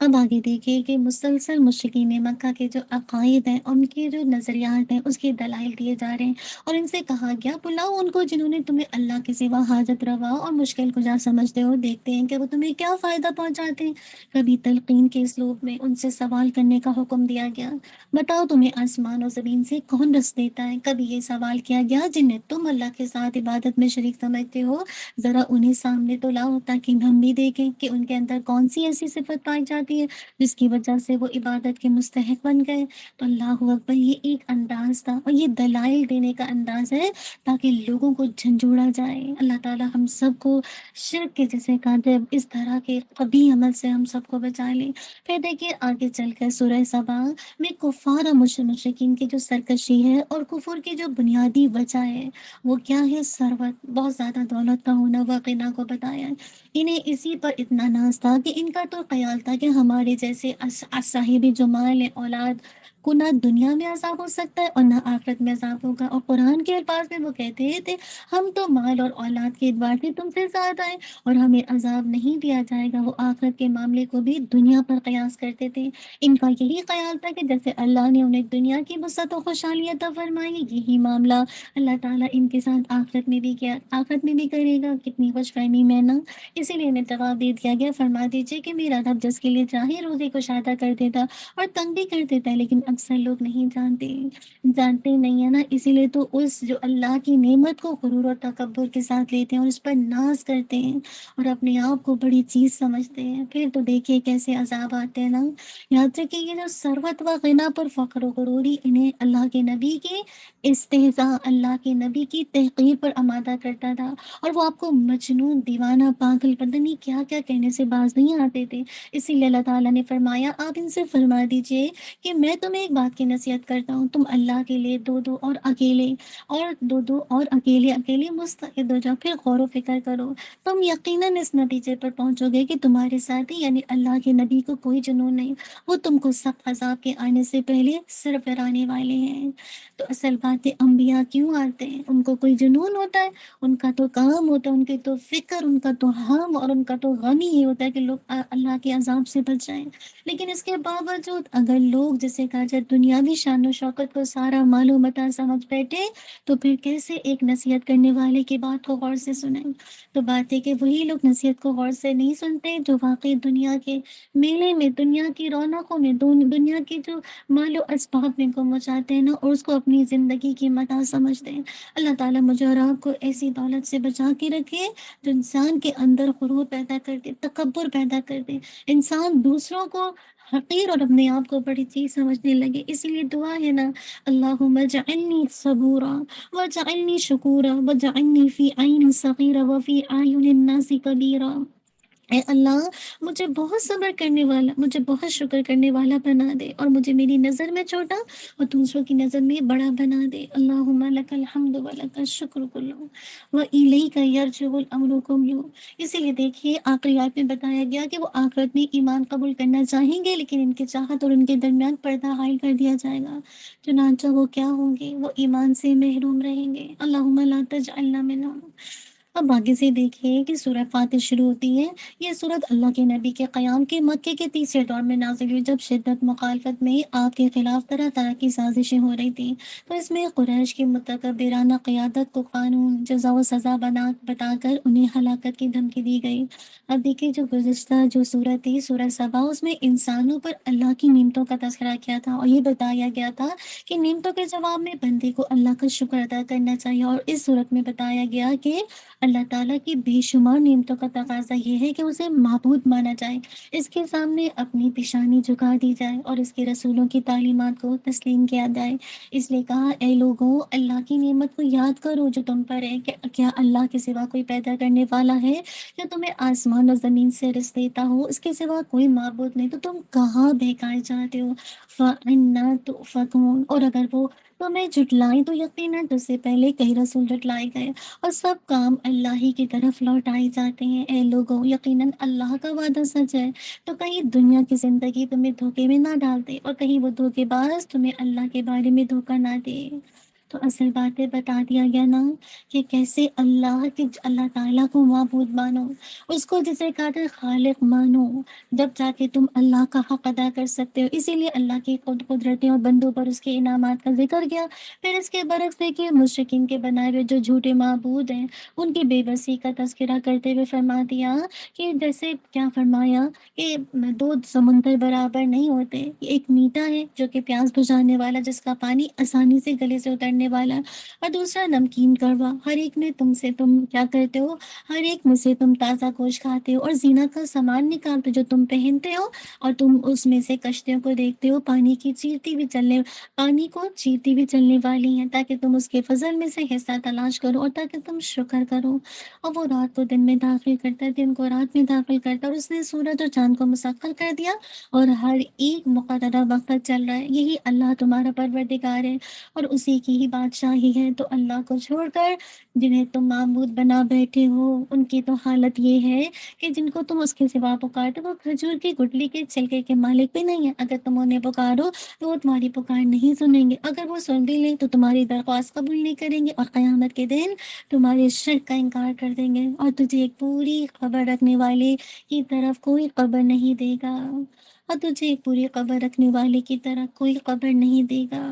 اب آگے دیکھیے کہ مسلسل مشرکین مکہ کے جو عقائد ہیں، ان کے جو نظریات ہیں، اس کے دلائل دیے جا رہے ہیں، اور ان سے کہا گیا بلاؤ ان کو جنہوں نے تمہیں اللہ کے سوا حاجت روا اور مشکل کشا سمجھتے ہو، دیکھتے ہیں کہ وہ تمہیں کیا فائدہ پہنچاتے ہیں۔ کبھی تلقین کے اسلوب میں ان سے سوال کرنے کا حکم دیا گیا، بتاؤ تمہیں آسمان و زمین سے کون رزق دیتا ہے؟ کبھی یہ سوال کیا گیا جنہیں تم اللہ کے ساتھ عبادت میں شریک سمجھتے ہو، ذرا انہیں سامنے تو لاؤ تاکہ ہم بھی دیکھیں کہ ان کے اندر کون سی ایسی صفت پائی جاتی ہے جس کی وجہ سے وہ عبادت کے مستحق بن گئے۔ تو اللہ اکبر! یہ ایک انداز تھا اور یہ دلائل دینے کا انداز ہے تاکہ لوگوں کو جھنجھوڑا جائے۔ اللہ تعالیٰ ہم سب کو شرک کے جیسے کہتے اس طرح کے قبیح عمل سے ہم سب کو بچا لے۔ پھر دیکھیے آگے چل کر سورہ سبا میں کفار اور مشرکین کی جو سرکشی ہے اور کفر کی جو بنیادی وجہ ہے وہ کیا ہے؟ ثروت، بہت زیادہ دولت کا ہونا، واقعہ کو بتایا ہے۔ انہیں اسی پر اتنا ناز تھا کہ ان کا تو خیال تھا کہ ہمارے جیسے صاحب جمال اولاد کو نہ دنیا میں عذاب ہو سکتا ہے اور نہ آخرت میں عذاب ہوگا۔ اور قرآن کے الفاظ میں وہ کہتے تھے ہم تو مال اور اولاد کے اعتبار سے تم سے زیادہ ہیں اور ہمیں عذاب نہیں دیا جائے گا۔ وہ آخرت کے معاملے کو بھی دنیا پر قیاس کرتے تھے۔ ان کا یہی خیال تھا کہ جیسے اللہ نے انہیں دنیا کی وسعت و خوشحالی عطا فرمائی، یہی معاملہ اللہ تعالیٰ ان کے ساتھ آخرت میں بھی کرے گا۔ کتنی خوش فہمی میں نا! اسی لیے انہیں جواب دے دیا گیا، فرما دیجیے کہ میرا رب جس کے لیے چاہے روزی کشادہ کر دیتا اور تنگ بھی کر دیتا ہے، لیکن اکثر لوگ نہیں جانتے نہیں ہے نا۔ اسی لیے تو اس جو اللہ کی نعمت کو غرور اور تکبر کے ساتھ لیتے ہیں اور اس پر ناز کرتے ہیں اور اپنے آپ کو بڑی چیز سمجھتے ہیں، پھر تو دیکھیے کیسے عذاب آتے ہیں نا۔ یاد رکھیے یہ جو ثروت و غنا پر فخر و غروری انہیں اللہ کے نبی کی استہزاء، اللہ کے نبی کی تحقیر پر آمادہ کرتا تھا، اور وہ آپ کو مجنون، دیوانہ، پاگل، پتہ نہیں کیا کیا کہنے سے باز نہیں آتے تھے۔ اسی لیے اللہ تعالیٰ نے فرمایا آپ ان سے فرما دیجئے کہ میں تمہیں ایک بات کی نصیحت کرتا ہوں، تم اللہ کے لیے دو اور اکیلے مستعد ہو جاؤ، پھر غور و فکر کرو، تم یقیناً اس نتیجے پر پہنچو گے کہ تمہارے ساتھی یعنی اللہ کے نبی کو کوئی جنون نہیں، وہ تم کو سخت عذاب کے آنے سے پہلے سرفرانے والے ہیں۔ تو اصل بات ہے انبیاء کیوں آتے ہیں؟ ان کو کوئی جنون ہوتا ہے؟ ان کا تو کام ہوتا ہے، ان کی تو فکر، ان کا تو ہم اور ان کا تو غم ہی ہوتا ہے کہ لوگ اللہ کے عذاب سے بچ جائیں۔ لیکن اس کے باوجود اگر لوگ جسے کہا جب دنیاوی شان و شوکت کو سارا مال و متاع سمجھ بیٹھے تو پھر کیسے ایک نصیحت کرنے والے کی بات کو غور سے سنیں؟ تو بات ہے کہ وہی لوگ نصیحت کو غور سے نہیں سنتے جو واقعی دنیا کے میلے میں، دنیا کی رونقوں میں، دنیا کی جو مال و اسباب میں گم ہو جاتے ہیں نا، اور اس کو اپنی زندگی کی متاع سمجھتے ہیں۔ اللہ تعالیٰ مجھے اور آپ کو ایسی دولت سے بچا کے رکھے جو انسان کے اندر غرور پیدا کر دے، تکبر پیدا کر دے، انسان دوسروں کو حقیر اور اپنے آپ کو بڑی چیز سمجھنے لگے۔ اسی لیے دعا ہے نا، اللہم اجعلنی صبورا وجعلنی شکورا وجعلنی فی عین صغیرہ وفی اعین الناس کبیرا۔ اے اللہ، مجھے بہت صبر کرنے والا، مجھے بہت شکر کرنے والا بنا دے، اور مجھے میری نظر میں چھوٹا اور دوسروں کی نظر میں بڑا بنا دے۔ اللہم لک الحمد ولک الشکر کلہ وإلیک یرجع الامر کلہ۔ اسی لیے دیکھیے آخری آیت میں بتایا گیا کہ وہ آخرت میں ایمان قبول کرنا چاہیں گے، لیکن ان کے چاہت اور ان کے درمیان پردہ حائل کر دیا جائے گا، چنانچہ وہ کیا ہوں گے؟ وہ ایمان سے محروم رہیں گے۔ اللہم لا تجعلنا منہم۔ اب آگے سے دیکھیے کہ سورہ فاتر شروع ہوتی ہے۔ یہ سورت اللہ کے نبی کے قیام کے مکے کے تیسرے دور میں نازل ہوئی، جب شدت مخالفت میں آپ کے خلاف طرح طرح کی سازشیں ہو رہی تھیں۔ تو اس میں قریش کی متکبرانہ قیادت کو قانون، جزا و سزا بتا کر انہیں ہلاکت کی دھمکی دی گئی۔ اب دیکھیے جو گزشتہ جو سورت تھی، سورہ سبا، اس میں انسانوں پر اللہ کی نعمتوں کا تذکرہ کیا تھا، اور یہ بتایا گیا تھا کہ نعمتوں کے جواب میں بندے کو اللہ کا شکر ادا کرنا چاہیے۔ اور اس صورت میں بتایا گیا کہ اللہ تعالیٰ کی بے شمار نعمتوں کا تقاضا یہ ہے کہ اسے معبود مانا جائے، اس کے سامنے اپنی پیشانی جھکا دی جائے اور اس کے رسولوں کی تعلیمات کو تسلیم کیا جائے۔ اس لیے کہا، اے لوگوں، اللہ کی نعمت کو یاد کرو جو تم پر ہے، کہ کیا اللہ کے سوا کوئی پیدا کرنے والا ہے جو تمہیں آسمان و زمین سے رزق دیتا ہو؟ اس کے سوا کوئی معبود نہیں، تو تم کہاں بہکائے جاتے ہو؟ فَأَنَّىٰ تُؤْفَكُونَ۔ اور اگر وہ تمہیں جھٹلائیں تو یقیناً تجھ سے پہلے کئی رسول جھٹلائے گئے، اور سب کام اللہ ہی کی طرف لوٹائے جاتے ہیں۔ اے لوگوں، یقیناً اللہ کا وعدہ سچ ہے، تو کہیں دنیا کی زندگی تمہیں دھوکے میں نہ ڈال دے، اور کہیں وہ دھوکے باز تمہیں اللہ کے بارے میں دھوکہ نہ دے۔ تو اصل باتیں بتا دیا گیا نا، کہ کیسے اللہ تعالیٰ کو معبود مانو، اس کو جسے کہتے ہیں خالق مانو، جب جا کے تم اللہ کا حق ادا کر سکتے ہو۔ اسی لیے اللہ کی قدرتیں اور بندوں پر اس کے انعامات کا ذکر کیا۔ پھر اس کے برعکس دیکھیے مشرکین کے بنائے ہوئے جو جھوٹے معبود ہیں، ان کی بے بسی کا تذکرہ کرتے ہوئے فرما دیا کہ جیسے کیا فرمایا کہ دو سمندر برابر نہیں ہوتے، ایک میٹھا ہے جو کہ پیاس بجھانے والا، جس کا پانی آسانی سے گلے سے اترنے والا، اور دوسرا نمکین کڑوا۔ ہر ایک میں تم کیا کرتے ہو؟ ہر ایک میں سے تم تازہ گوشت کھاتے ہو اور زینت کا سامان نکالتے ہو جو تم پہنتے ہو، اور تم اس میں سے کشتیوں کو دیکھتے ہو، پانی کو چیرتی بھی چلنے والی ہیں، تاکہ تم اس کے فضل میں سے حصہ تلاش کرو، اور تاکہ تم شکر کرو۔ اور وہ رات کو دن میں داخل کرتا ہے، دن کو رات میں داخل کرتا ہے، اور اس نے سورج اور چاند کو مسخر کر دیا، اور ہر ایک مقررہ وقت تک چل رہا ہے۔ یہی اللہ تمہارا پروردگار ہے، اور اسی کی ہی بادشاہی ہے۔ تو اللہ کو چھوڑ کر جنہیں تم معبود بنا بیٹھے ہو، ان کی تو حالت یہ ہے کہ جن کو تم اس کے سوا پکارتے، وہ کھجور کی گٹلی کے چھلکے کے مالک بھی نہیں ہے۔ اگر تم انہیں پکارو تو وہ تمہاری پکار نہیں سنیں گے، اگر وہ سن بھی لیں تو تمہاری درخواست قبول نہیں کریں گے، اور قیامت کے دن تمہارے شرک کا انکار کر دیں گے، اور تجھے ایک پوری خبر رکھنے والے کی طرف کوئی خبر نہیں دے گا، اور تجھے ایک پوری خبر رکھنے والے کی طرف کوئی خبر نہیں دے گا۔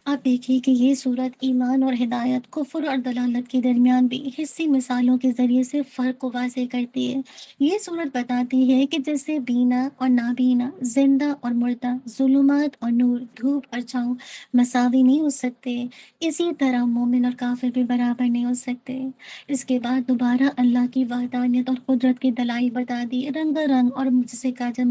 آپ دیکھیے کہ یہ صورت ایمان اور ہدایت، کفر اور دلالت کے درمیان بھی حصی مثالوں کے ذریعے سے فرق کو واضح کرتی ہے۔ یہ صورت بتاتی ہے کہ جیسے بینا اور نابینا، زندہ اور مردہ، ظلمات اور نور، دھوپ اور چھاؤں مساوی نہیں ہو سکتے، اسی طرح مومن اور کافر بھی برابر نہیں ہو سکتے۔ اس کے بعد دوبارہ اللہ کی وحدانیت اور قدرت کی دلائل بتا دی، رنگ رنگ اور جسے کہا جائے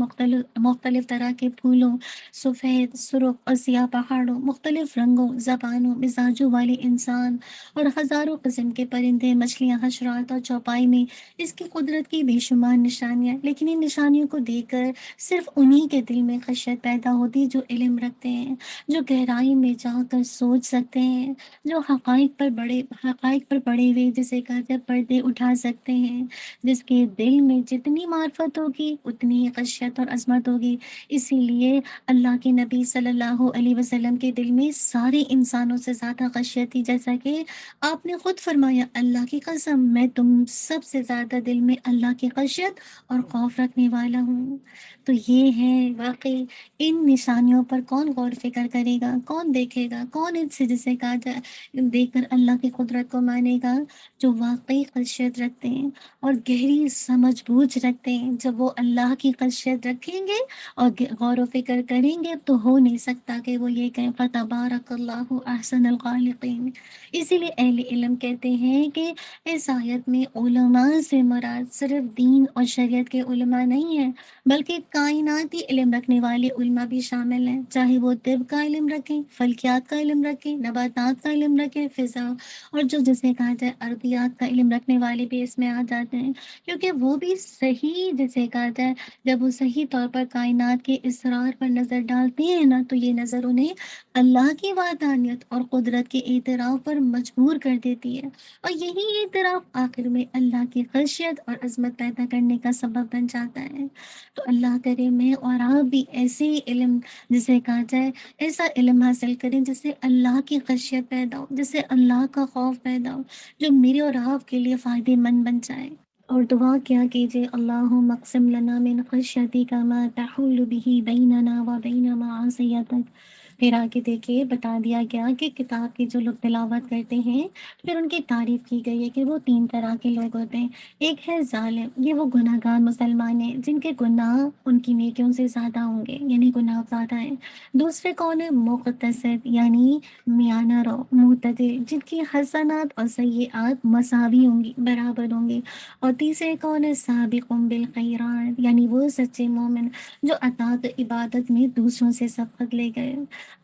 مختلف طرح کے پھولوں، سفید، سرخ اور سیاہ پہاڑوں، مختلف رنگوں، زبانوں، مزاجوں والے انسان، اور ہزاروں قسم کے پرندے، مچھلیاں، حشرات، اور چوپائی میں اس کی قدرت کی بے شمار نشانیاں۔ لیکن ان نشانیوں کو دیکھ کر صرف انہی کے دل میں خشیت پیدا ہوتی جو علم رکھتے ہیں، جو گہرائی میں جا کر سوچ سکتے ہیں، جو حقائق پر پڑے ہوئے جسے کہا جائے پردے اٹھا سکتے ہیں، جس کے دل میں جتنی معرفت ہوگی اتنی ہی خشیت اور عظمت ہوگی۔ اسی لیے اللہ کے نبی صلی اللہ علیہ وسلم کے دل میں سارے انسانوں سے زیادہ خشیت تھی، جیسا کہ آپ نے خود فرمایا اللہ کی قسم میں تم سب سے زیادہ دل میں اللہ کی خشیت اور خوف رکھنے والا ہوں۔ تو یہ ہے واقعی ان نشانیوں پر کون غور فکر کرے گا، کون دیکھے گا، کون ان سے جسے کہا جائے دیکھ کر اللہ کی قدرت کو مانے گا؟ جو واقعی خشیت رکھتے ہیں اور گہری سمجھ بوجھ رکھتے ہیں، جب وہ اللہ کی خشیت رکھیں گے اور غور و فکر کریں گے تو ہو نہیں سکتا کہ وہ یہ کہیں فتبارک اللہ احسن الخالقین۔ اسی لیے اہل علم کہتے ہیں کہ اس آیت میں علماء سے مراد صرف دین اور شریعت کے علماء نہیں ہیں، بلکہ کائناتی علم رکھنے والے علماء بھی شامل ہیں، چاہے وہ طب کا علم رکھیں، فلکیات کا علم رکھیں، نباتات کا علم رکھیں، فضا اور جو جسے کہا جائے ارضیات کا علم رکھنے والے بھی اس میں آ جاتے ہیں، کیونکہ وہ بھی صحیح جسے کہا جائے جب وہ صحیح طور پر کائنات کے اسرار پر نظر ڈالتے ہیں نا تو یہ نظر انہیں اللہ کی وحدانیت اور قدرت کے اعتراف پر مجبور کر دیتی ہے، اور یہی اعتراف آخر میں اللہ کی خشیت اور عظمت پیدا کرنے کا سبب بن جاتا ہے۔ تو اللہ کرے میں اور آپ بھی ایسے ہی علم جسے کہا جائے ایسا علم حاصل کریں جس سے اللہ کی خشیت پیدا ہو، جس سے اللہ کا خوف پیدا ہو، جو میرے اور آپ کے لیے فائدے مند بن جائے۔ اور دعا کیا کیجیے اللہم اقسم لنا من خشیتک ما تحول به بیننا و بین معاصیتک۔ پھر آگے دیکھیے بتا دیا گیا کہ کتاب کی جو لوگ تلاوت کرتے ہیں پھر ان کی تعریف کی گئی ہے کہ وہ تین طرح کے لوگ ہوتے ہیں۔ ایک ہے ظالم، یہ وہ گناہ گار مسلمان ہیں جن کے گناہ ان کی نیکیوں سے زیادہ ہوں گے، یعنی گناہ زیادہ ہیں۔ دوسرے کون ہے؟ مقتصد، یعنی میانہ رو، معتدل، جن کی حسنات اور سیئات مساوی ہوں گی، برابر ہوں گی۔ اور تیسرے کون ہے؟ سابق بالخیرات، یعنی وہ سچے مومن جو اطاعت عبادت میں دوسروں سے سبقت لے گئے۔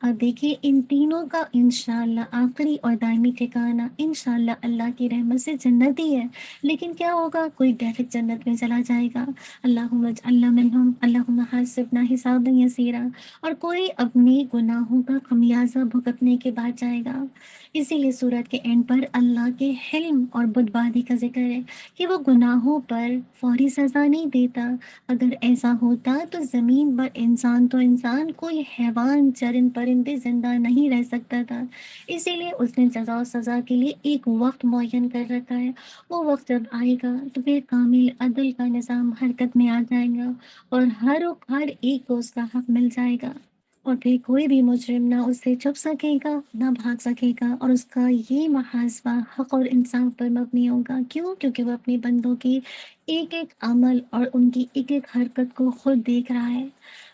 اب دیکھیے ان تینوں کا انشاءاللہ آخری اور دائمی ٹھکانہ انشاءاللہ اللہ کی رحمت سے جنت ہی ہے، لیکن کیا ہوگا؟ کوئی ڈائریکٹ جنت میں چلا جائے گا، اللہم اجعلنا منہم، اللہم حاسبنا حسابا یسیرا، اور کوئی اپنی گناہوں کا خمیازہ بھگتنے کے بعد جائے گا۔ اسی لیے سورت کے اینڈ پر اللہ کے حلم اور بدبادی کا ذکر ہے کہ وہ گناہوں پر فوری سزا نہیں دیتا۔ اگر ایسا ہوتا تو زمین پر انسان تو انسان، کوئی حیوان چرند پرندے زندہ نہیں رہ سکتا تھا۔ اسی لیے اس نے جزا و سزا کے لیے ایک وقت معین کر رکھا ہے۔ وہ وقت جب آئے گا تو پھر کامل عدل کا نظام حرکت میں آ جائے گا اور ہر ایک کو اس کا حق مل جائے گا، اور پھر کوئی بھی مجرم نہ اس سے چھپ سکے گا نہ بھاگ سکے گا، اور اس کا یہ محاسبہ حق اور انصاف پر مبنی ہوگا۔ کیوں؟ کیونکہ وہ اپنے بندوں کی ایک ایک عمل اور ان کی ایک ایک حرکت کو خود دیکھ رہا ہے۔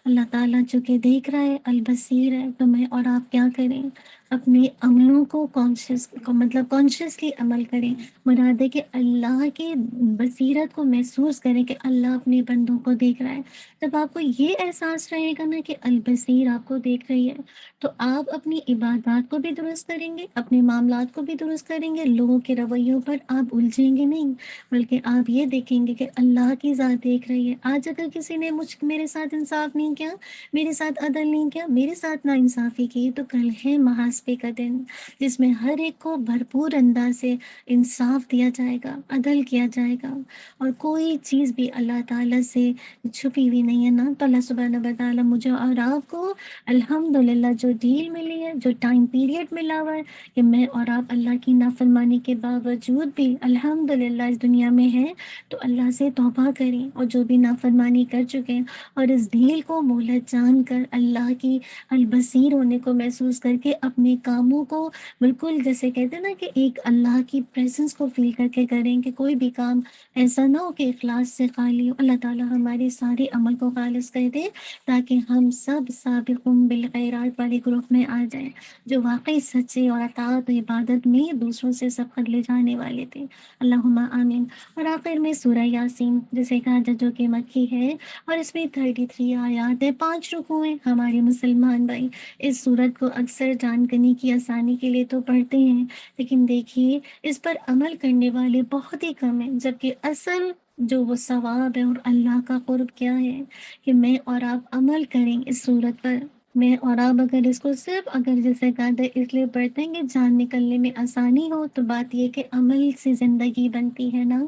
اللہ تعالیٰ چونکہ دیکھ رہا ہے، البصیر ہے، تو میں اور آپ کیا کریں؟ اپنے عملوں کو کانشیسلی عمل کریں، مراد ہے کہ اللہ کی بصیرت کو محسوس کریں کہ اللہ اپنے بندوں کو دیکھ رہا ہے۔ جب آپ کو یہ احساس رہے گا نا کہ البصیر آپ کو دیکھ رہی ہے، تو آپ اپنی عبادات کو بھی درست کریں گے، اپنے معاملات کو بھی درست کریں گے، لوگوں کے رویوں پر آپ الجھیں گے نہیں، بلکہ آپ یہ دیکھیں گے کہ اللہ کی ذات دیکھ رہی ہے۔ آج اگر کسی نے میرے ساتھ انصاف نہیں کیا، میرے ساتھ عدل نہیں کیا، میرے ساتھ نا انصافی کی، تو کل ہے محاسبے کا دن جس میں ہر ایک کو بھرپور انداز سے انصاف دیا جائے گا، عدل کیا جائے گا، اور کوئی چیز بھی اللہ تعالیٰ سے چھپی ہوئی نہیں ہے نا۔ تو اللہ سبحانہ و تعالیٰ مجھے اور آپ کو الحمدللہ جو ڈیل ملی ہے، جو ٹائم پیریڈ ملا ہوا ہے کہ میں اور آپ اللہ کی نافرمانی کے باوجود بھی الحمدللہ اس دنیا میں ہیں، تو اللہ سے توبہ کریں، اور جو بھی نافرمانی کر چکے ہیں اور اس ڈیل کو مہلت جان کر اللہ کی البصیر ہونے کو محسوس کر کے اپنے کاموں کو بالکل جیسے کہتے ہیں نا کہ ایک اللہ کی پریزنس کو فیل کر کے کریں، کہ کوئی بھی کام ایسا نہ ہو کہ اخلاص سے خالی ہو۔ اللہ تعالیٰ ہمارے سارے عمل کو خالص کر دے تاکہ ہم سب سابقون بالخیرات والے گروپ میں آ جائیں، جو واقعی سچے اور اطاعت و عبادت میں دوسروں سے سبقت لے جانے والے تھے۔ اللہم آمین۔ اور آخر میں سورہ یاسین جسے کہا جائے جو کہ مکی ہے، اور اس میں 33 آیات ہے، 5 رکوع ہیں۔ ہمارے مسلمان بھائی اس سورت کو اکثر جانکنے کی آسانی کے لیے تو پڑھتے ہیں، لیکن دیکھیے اس پر عمل کرنے والے بہت ہی کم ہیں، جبکہ اصل جو وہ ثواب ہے اور اللہ کا قرب کیا ہے کہ میں اور آپ عمل کریں اس صورت پر۔ میں اور آپ اگر اس کو صرف اگر جیسے قاعدہ اس لیے پڑھتے ہیں کہ جان نکلنے میں آسانی ہو، تو بات یہ کہ عمل سے زندگی بنتی ہے نا،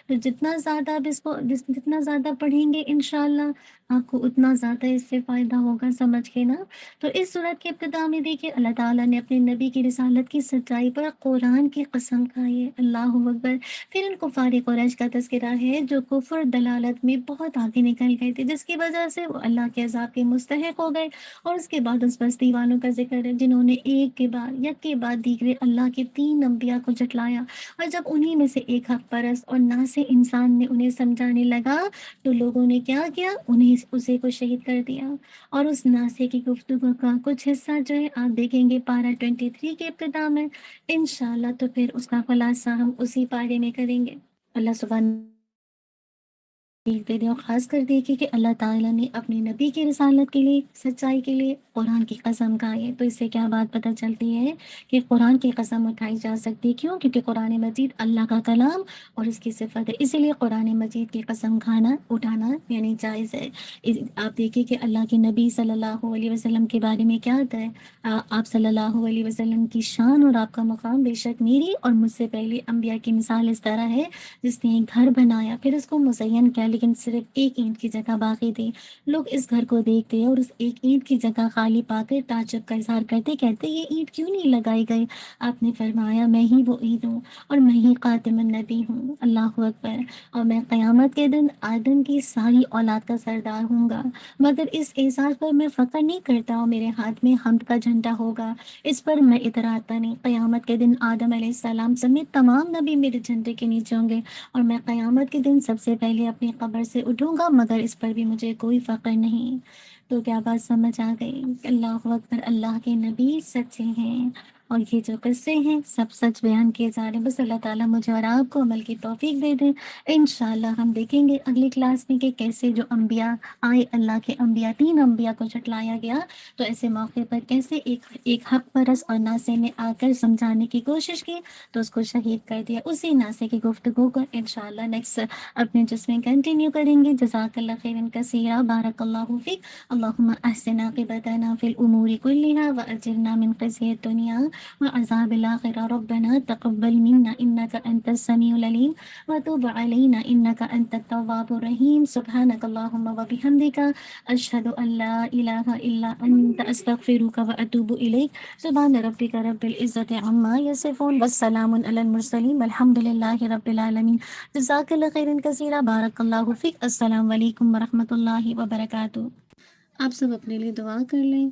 تو جتنا زیادہ آپ اس کو جتنا زیادہ پڑھیں گے انشاءاللہ آپ کو اتنا زیادہ اس سے فائدہ ہوگا، سمجھ کے نا۔ تو اس صورت کے ابتدا میں دیکھیے اللہ تعالیٰ نے اپنے نبی کی رسالت کی سچائی پر قرآن کی قسم کھائی ہے، اللہ اکبر۔ پھر ان کفار قریش کا تذکرہ ہے جو کفر دلالت میں بہت آگے نکل گئے تھے، جس کی وجہ سے وہ اللہ کے عذاب کے مستحق ہو گئے، اور اس کے بعد اس بستی والوں کا ذکر ہے جنہوں نے ایک کے بعد دیگرے اللہ کے 3 انبیاء کو جھٹلایا، اور جب انہی میں سے ایک حق پرست اور ناصح انسان نے انہیں سمجھانے لگا تو لوگوں نے کیا کیا، انہیں اسے کو شہید کر دیا۔ اور اس ناصح کی گفتگو کا کچھ حصہ جو ہے آپ دیکھیں گے پارہ 23 کے ابتدا میں انشاءاللہ، تو پھر اس کا خلاصہ ہم اسی پارے میں کریں گے۔ اللہ سبحانہ دیکھتے تھے، اور خاص کر دیکھیے کہ اللہ تعالیٰ نے اپنے نبی کی رسالت کے لیے سچائی کے لیے قرآن کی قسم کھائی ہے۔ تو اس سے کیا بات پتہ چلتی ہے کہ قرآن کی قسم اٹھائی جا سکتی ہے، کیوں؟ کیونکہ قرآن مجید اللہ کا کلام اور اس کی صفت ہے، اسی لیے قرآن مجید کی قسم اٹھانا یعنی جائز ہے۔ آپ دیکھیے کہ اللہ کے نبی صلی اللہ علیہ وسلم کے بارے میں کیا آتا ہے، آپ صلی اللہ علیہ وسلم کی شان اور آپ کا مقام بے شک میری اور مجھ سے پہلے انبیاء کی مثال اس طرح ہے جس نے ایک گھر بنایا، پھر اس کو مزین کیا، لیکن صرف ایک اینٹ کی جگہ باقی تھی۔ لوگ اس گھر کو دیکھتے اور اس ایک اینٹ کی جگہ خالی پا کر تعجب کا اظہار کرتے، کہتے یہ اینٹ کیوں نہیں لگائی گئی؟ آپ نے فرمایا میں ہی وہ عید ہوں اور میں ہی خاتم النبی ہوں، اللہ اکبر، اور میں قیامت کے دن آدم کی ساری اولاد کا سردار ہوں گا، مگر اس اعزاز پر میں فخر نہیں کرتا اور میرے ہاتھ میں حمد کا جھنڈا ہوگا، اس پر میں اتراتا نہیں۔ قیامت کے دن آدم علیہ السلام سمیت تمام نبی میرے جھنڈے کے نیچے ہوں گے، اور میں قیامت کے دن سب سے پہلے اپنی قبر سے اٹھوں گا، مگر اس پر بھی مجھے کوئی فخر نہیں۔ تو کیا بات سمجھ آ گئی؟ اللہ اکبر، اللہ کے نبی سچے ہیں اور یہ جو قصے ہیں سب سچ بیان کیے جا رہے ہیں۔ بس اللہ تعالیٰ مجھے اور آپ کو عمل کی توفیق دے دیں۔ انشاءاللہ ہم دیکھیں گے اگلی کلاس میں کہ کیسے جو انبیاء آئے، اللہ کے انبیاء 3 انبیاء کو جھٹلایا گیا، تو ایسے موقع پر کیسے ایک حق پرست اور ناصح نے آ کر سمجھانے کی کوشش کی تو اس کو شہید کر دیا۔ اسی ناصح کی گفتگو کو انشاءاللہ نیکسٹ اپنے جس میں کنٹینیو کریں گے۔ جزاک اللہ خیرا کثیرا، بارک اللہ فیک، اللہم احسن عاقبتنا فی الامور کلها واجرنا من خزي الدنیا وعذاب الآخرة، ربنا تقبل منا انك انت السمیع العلیم وتب علینا انك انت التواب الرحیم، سبحانک اللہم وبحمدک، اشہد ان لا الہ الا انت، استغفرک واتوب الیک۔ سبحان ربک رب العزت عما یصفون والسلام علی المرسلین والحمد للہ رب العالمین۔ جزاک اللہ خیرا کثیرا، بارک اللہ فیک، السلام علیکم ورحمۃ اللہ وبرکاتہ۔ آپ سب اپنے لیے دعا کر لیں۔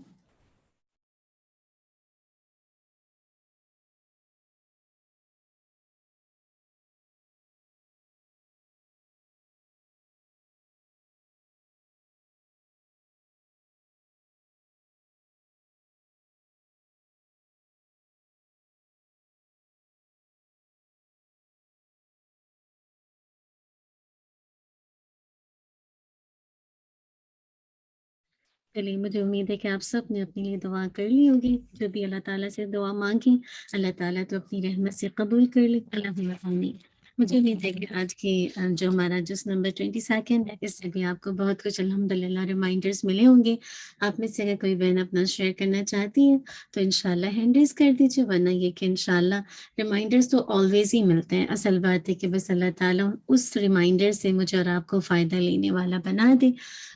چلیے، مجھے امید ہے کہ آپ سب نے اپنے لیے دعا کر لی ہوگی، جو بھی اللہ تعالیٰ سے دعا مانگی اللہ تعالیٰ تو اپنی رحمت سے قبول کر لی، اللہم آمین۔ مجھے امید ہے کہ آج کی جو ہمارا جس نمبر 22 ہے، اس سے بھی آپ کو بہت کچھ الحمدللہ ریمائنڈرز ملے ہوں گے۔ آپ میں سے اگر کوئی بہن اپنا شیئر کرنا چاہتی ہے تو انشاءاللہ ہینڈ ریز کر دیجیے، ورنہ یہ کہ انشاءاللہ ریمائنڈرز تو آلویز ہی ملتے ہیں، اصل بات ہے کہ بس اللہ تعالیٰ اس ریمائنڈر سے مجھے اور آپ کو فائدہ لینے والا بنا دے۔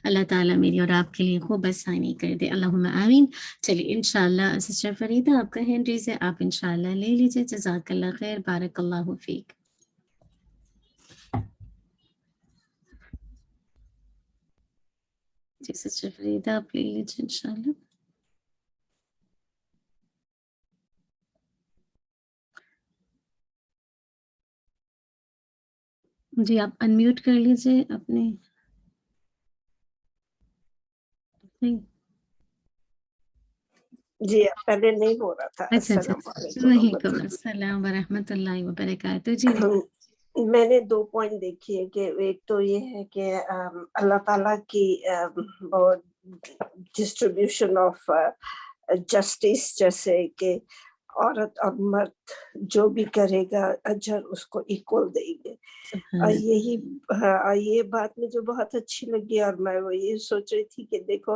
اللہ تعالیٰ میری اور آپ کے لیے خوب آسانی کر دے، اللہم آمین۔ چلیے انشاءاللہ سسٹر فریدہ آپ کا ہینڈ ریز ہے، آپ انشاءاللہ لے لیجیے۔ جزاک اللہ خیر، بارک اللہ فیک۔ جی سسٹر فریدہ آپ لے لیجیے انشاءاللہ۔ جی آپ انمیوٹ کر لیجیے اپنے۔ جی پہلے نہیں ہو رہا تھا۔ اچھا، السلام علیکم وعلیکم ورحمۃ السلام ورحمۃ اللہ وبرکاتہ۔ جی اللہ۔ میں نے 2 پوائنٹ دیکھی ہے کہ ایک تو یہ ہے کہ اللہ تعالیٰ کی ڈسٹریبیوشن آف جسٹس، جیسے کہ عورت اور مرد جو بھی کرے گا اجر اس کو ایکول دیں گے۔ سبحان یہ بات مجھے بہت اچھی لگی، اور میں وہ یہ سوچ رہی تھی کہ دیکھو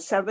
7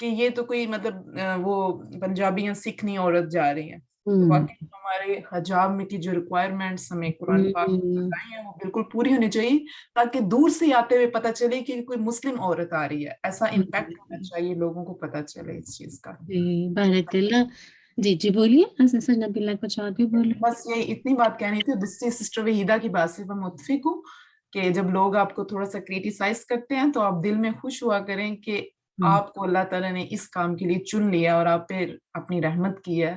کہ یہ تو کوئی مطلب وہ پنجابی یا سکھنی عورت جا رہی ہیں. تو واقعی ہمارے حجاب میں کی جو ریکوائرمنٹس ہمیں قرآن پاک میں بتائی ہیں وہ بالکل پوری ہونی چاہیے تاکہ دور سے آتے ہوئے پتہ چلے کہ کوئی مسلم عورت آ رہی ہے. ایسا امپیکٹ ہونا چاہیے, لوگوں کو پتہ چلے اس چیز کا. جی بارک اللہ. جی بولیے حسن نبی اللہ, کچھ اور بھی بولے. بس یہی اتنی بات کہنی تھی. دوسری سسٹر وحیدہ کی بات سے میں متفق ہوں کہ جب لوگ آپ کو تھوڑا سا کریٹیسائز کرتے ہیں تو آپ دل میں خوش ہوا کریں کہ آپ کو اللہ تعالیٰ نے اس کام کے لیے چن لیا اور آپ پہ اپنی رحمت کی ہے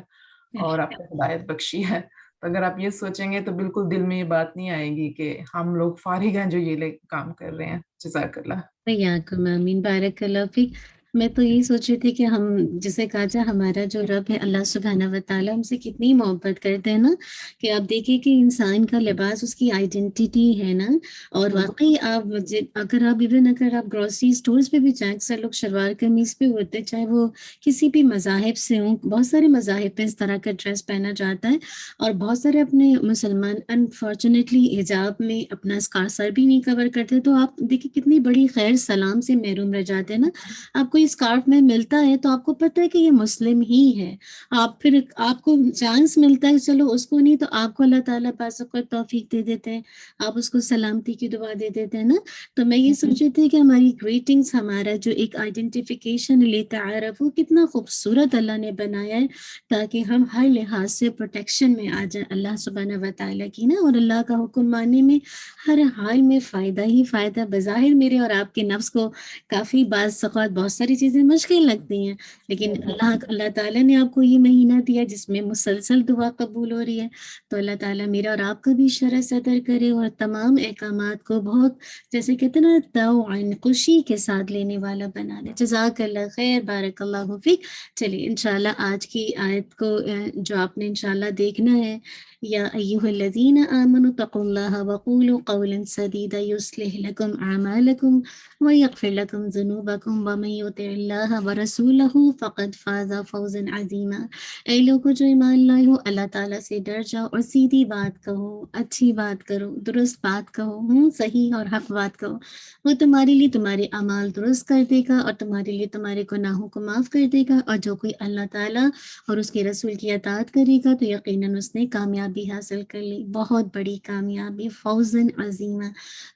اور آپ کو ہدایت بخشی ہے. تو اگر آپ یہ سوچیں گے تو بالکل دل میں یہ بات نہیں آئے گی کہ ہم لوگ فارغ ہیں جو یہ کام کر رہے ہیں. جزاک اللہ. حیاکم آمین, بارک اللہ فیک. میں تو یہی سوچ رہی تھی کہ ہم جسے کہا جائے ہمارا جو رب ہے اللہ سبحانہ و تعالیٰ ہم سے کتنی محبت کرتے ہیں نا, کہ آپ دیکھیں کہ انسان کا لباس اس کی آئیڈینٹی ہے نا. اور واقعی آپ اگر آپ گروسری سٹورز پہ بھی جائیں, اکثر لوگ شلوار قمیض پہ ہوتے, چاہے وہ کسی بھی مذاہب سے ہوں. بہت سارے مذاہب پہ اس طرح کا ڈریس پہنا جاتا ہے, اور بہت سارے اپنے مسلمان انفارچونیٹلی حجاب میں اپنا سر بھی نہیں کور کرتے. تو آپ دیکھیں کتنی بڑی خیر سلام سے محروم رہ جاتے ہیں نا. آپ کو اسکارف میں ملتا ہے تو آپ کو پتہ ہے کہ یہ مسلم ہی ہے, پھر آپ کو چانس ملتا ہے, چلو اس کو نہیں تو آپ کو اللہ تعالیٰ پاس کو توفیق دے دیتے ہیں, آپ اس کو سلامتی کی دعا دے دیتے ہیں نا. تو میں یہ سوچ رہی تھی کہ ہماری گریٹنگز, ہمارا جو ایک آئیڈینٹیفیکیشن لتعارف, وہ کتنا خوبصورت اللہ نے بنایا ہے تاکہ ہم ہر لحاظ سے پروٹیکشن میں آ جائیں اللہ سبحانہ و تعالیٰ کی نا. اور اللہ کا حکم ماننے میں ہر حال میں فائدہ ہی فائدہ. بظاہر میرے اور آپ کے نفس کو کافی بعض اوقات بہت ساری چیزیں مشکل لگتی ہیں, لیکن اللہ تعالیٰ نے آپ کو یہ مہینہ دیا جس میں مسلسل دعا قبول ہو رہی ہے. تو اللہ تعالیٰ میرا اور آپ کا بھی شرح صدر کرے اور تمام احکامات کو بہت جیسے کہتے ہیں نا طوعاً خوشی کے ساتھ لینے والا بنا دے. جزاک اللہ خیر, بارک اللہ فیک. چلیے انشاءاللہ آج کی آیت کو جو آپ نے انشاءاللہ دیکھنا ہے, یا ایھا الذین آمنوا اتقوا اللہ وقولوا قولا سدیدا یصلح لکم اعمالکم ویغفر لکم ذنوبکم ومن یطع اللہ ورسولہ فقد فاز فوزا عظیما. اے لوگوں جو ایمان لائے ہو, اللہ تعالیٰ سے ڈر جاؤ اور سیدھی بات کہو, اچھی بات کرو, درست بات کہو, صحیح اور حق بات کہو. وہ تمہارے لیے تمہارے اعمال درست کر دے گا اور تمہارے لیے تمہارے گناہوں کو معاف کر دے گا. اور جو کوئی اللہ تعالیٰ اور اس کے رسول کی اطاعت کرے گا تو یقیناً اس نے کامیابی حاصل کر لی, بہت بڑی کامیابی, فوزاً عظیما.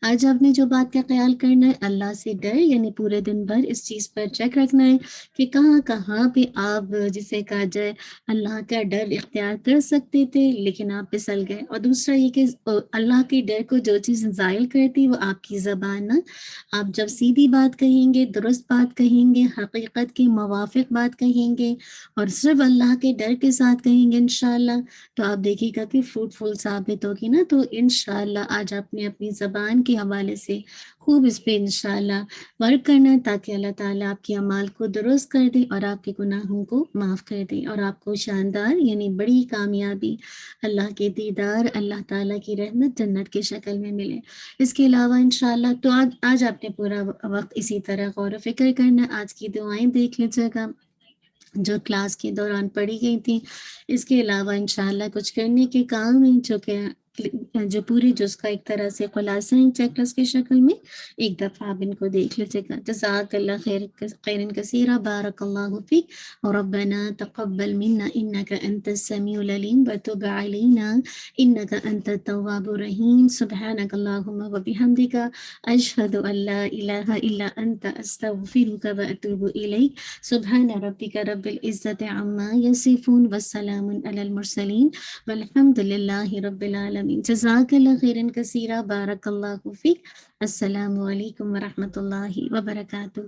آج آپ نے جو بات کا خیال کرنا ہے, اللہ سے ڈر, یعنی پورے دن بھر اس چیز پر چیک رکھنا ہے کہ کہاں پہ آپ جسے کہا جائے اللہ کا ڈر اختیار کر سکتے تھے لیکن آپ پھسل گئے. اور دوسرا یہ کہ اللہ کے ڈر کو جو چیز زائل کرتی وہ آپ کی زبان نا. آپ جب سیدھی بات کہیں گے, درست بات کہیں گے, حقیقت کے موافق بات کہیں گے اور صرف اللہ کے ڈر کے ساتھ کہیں گے انشاءاللہ, تو آپ دیکھیے گا کہ فروٹفل ثابت ہوگی نا. تو انشاءاللہ آج آپ نے اپنی زبان کے حوالے سے خوب اس پہ انشاءاللہ ورک کرنا ہے تاکہ اللہ تعالیٰ آپ کے اعمال کو درست کر دے اور آپ کے گناہوں کو معاف کر دے اور آپ کو شاندار یعنی بڑی کامیابی, اللہ کے دیدار, اللہ تعالیٰ کی رحمت جنت کی شکل میں ملے. اس کے علاوہ انشاءاللہ تو آج آپ نے پورا وقت اسی طرح غور و فکر کرنا. آج کی دعائیں دیکھ لیجیے گا جو کلاس کے دوران پڑھی گئی تھیں. اس کے علاوہ انشاءاللہ کچھ کرنے کے کام ہیں جو پوری جز کا ایک طرح سے خلاصہ ہیں چیک لسٹ کی شکل میں, ایک دفعہ آپ ان کو دیکھ لیجیے گا. جزاک اللہ خیرا کثیرا, بارک اللہ فیک. ربنا تقبل منا انک انت السمیع العلیم وتب علینا انک انت التواب الرحیم. سبحانک اللہم وبحمدک اشہد ان لا الہ الا انت استغفرک واتوب الیک. سبحان ربک رب العزت عما یصفون والسلام علی المرسلین والحمد للہ رب العالمین. جزاک اللہ خیرا کثیرا, بارک اللہ فیک. السلام علیکم ورحمۃ اللہ وبرکاتہ.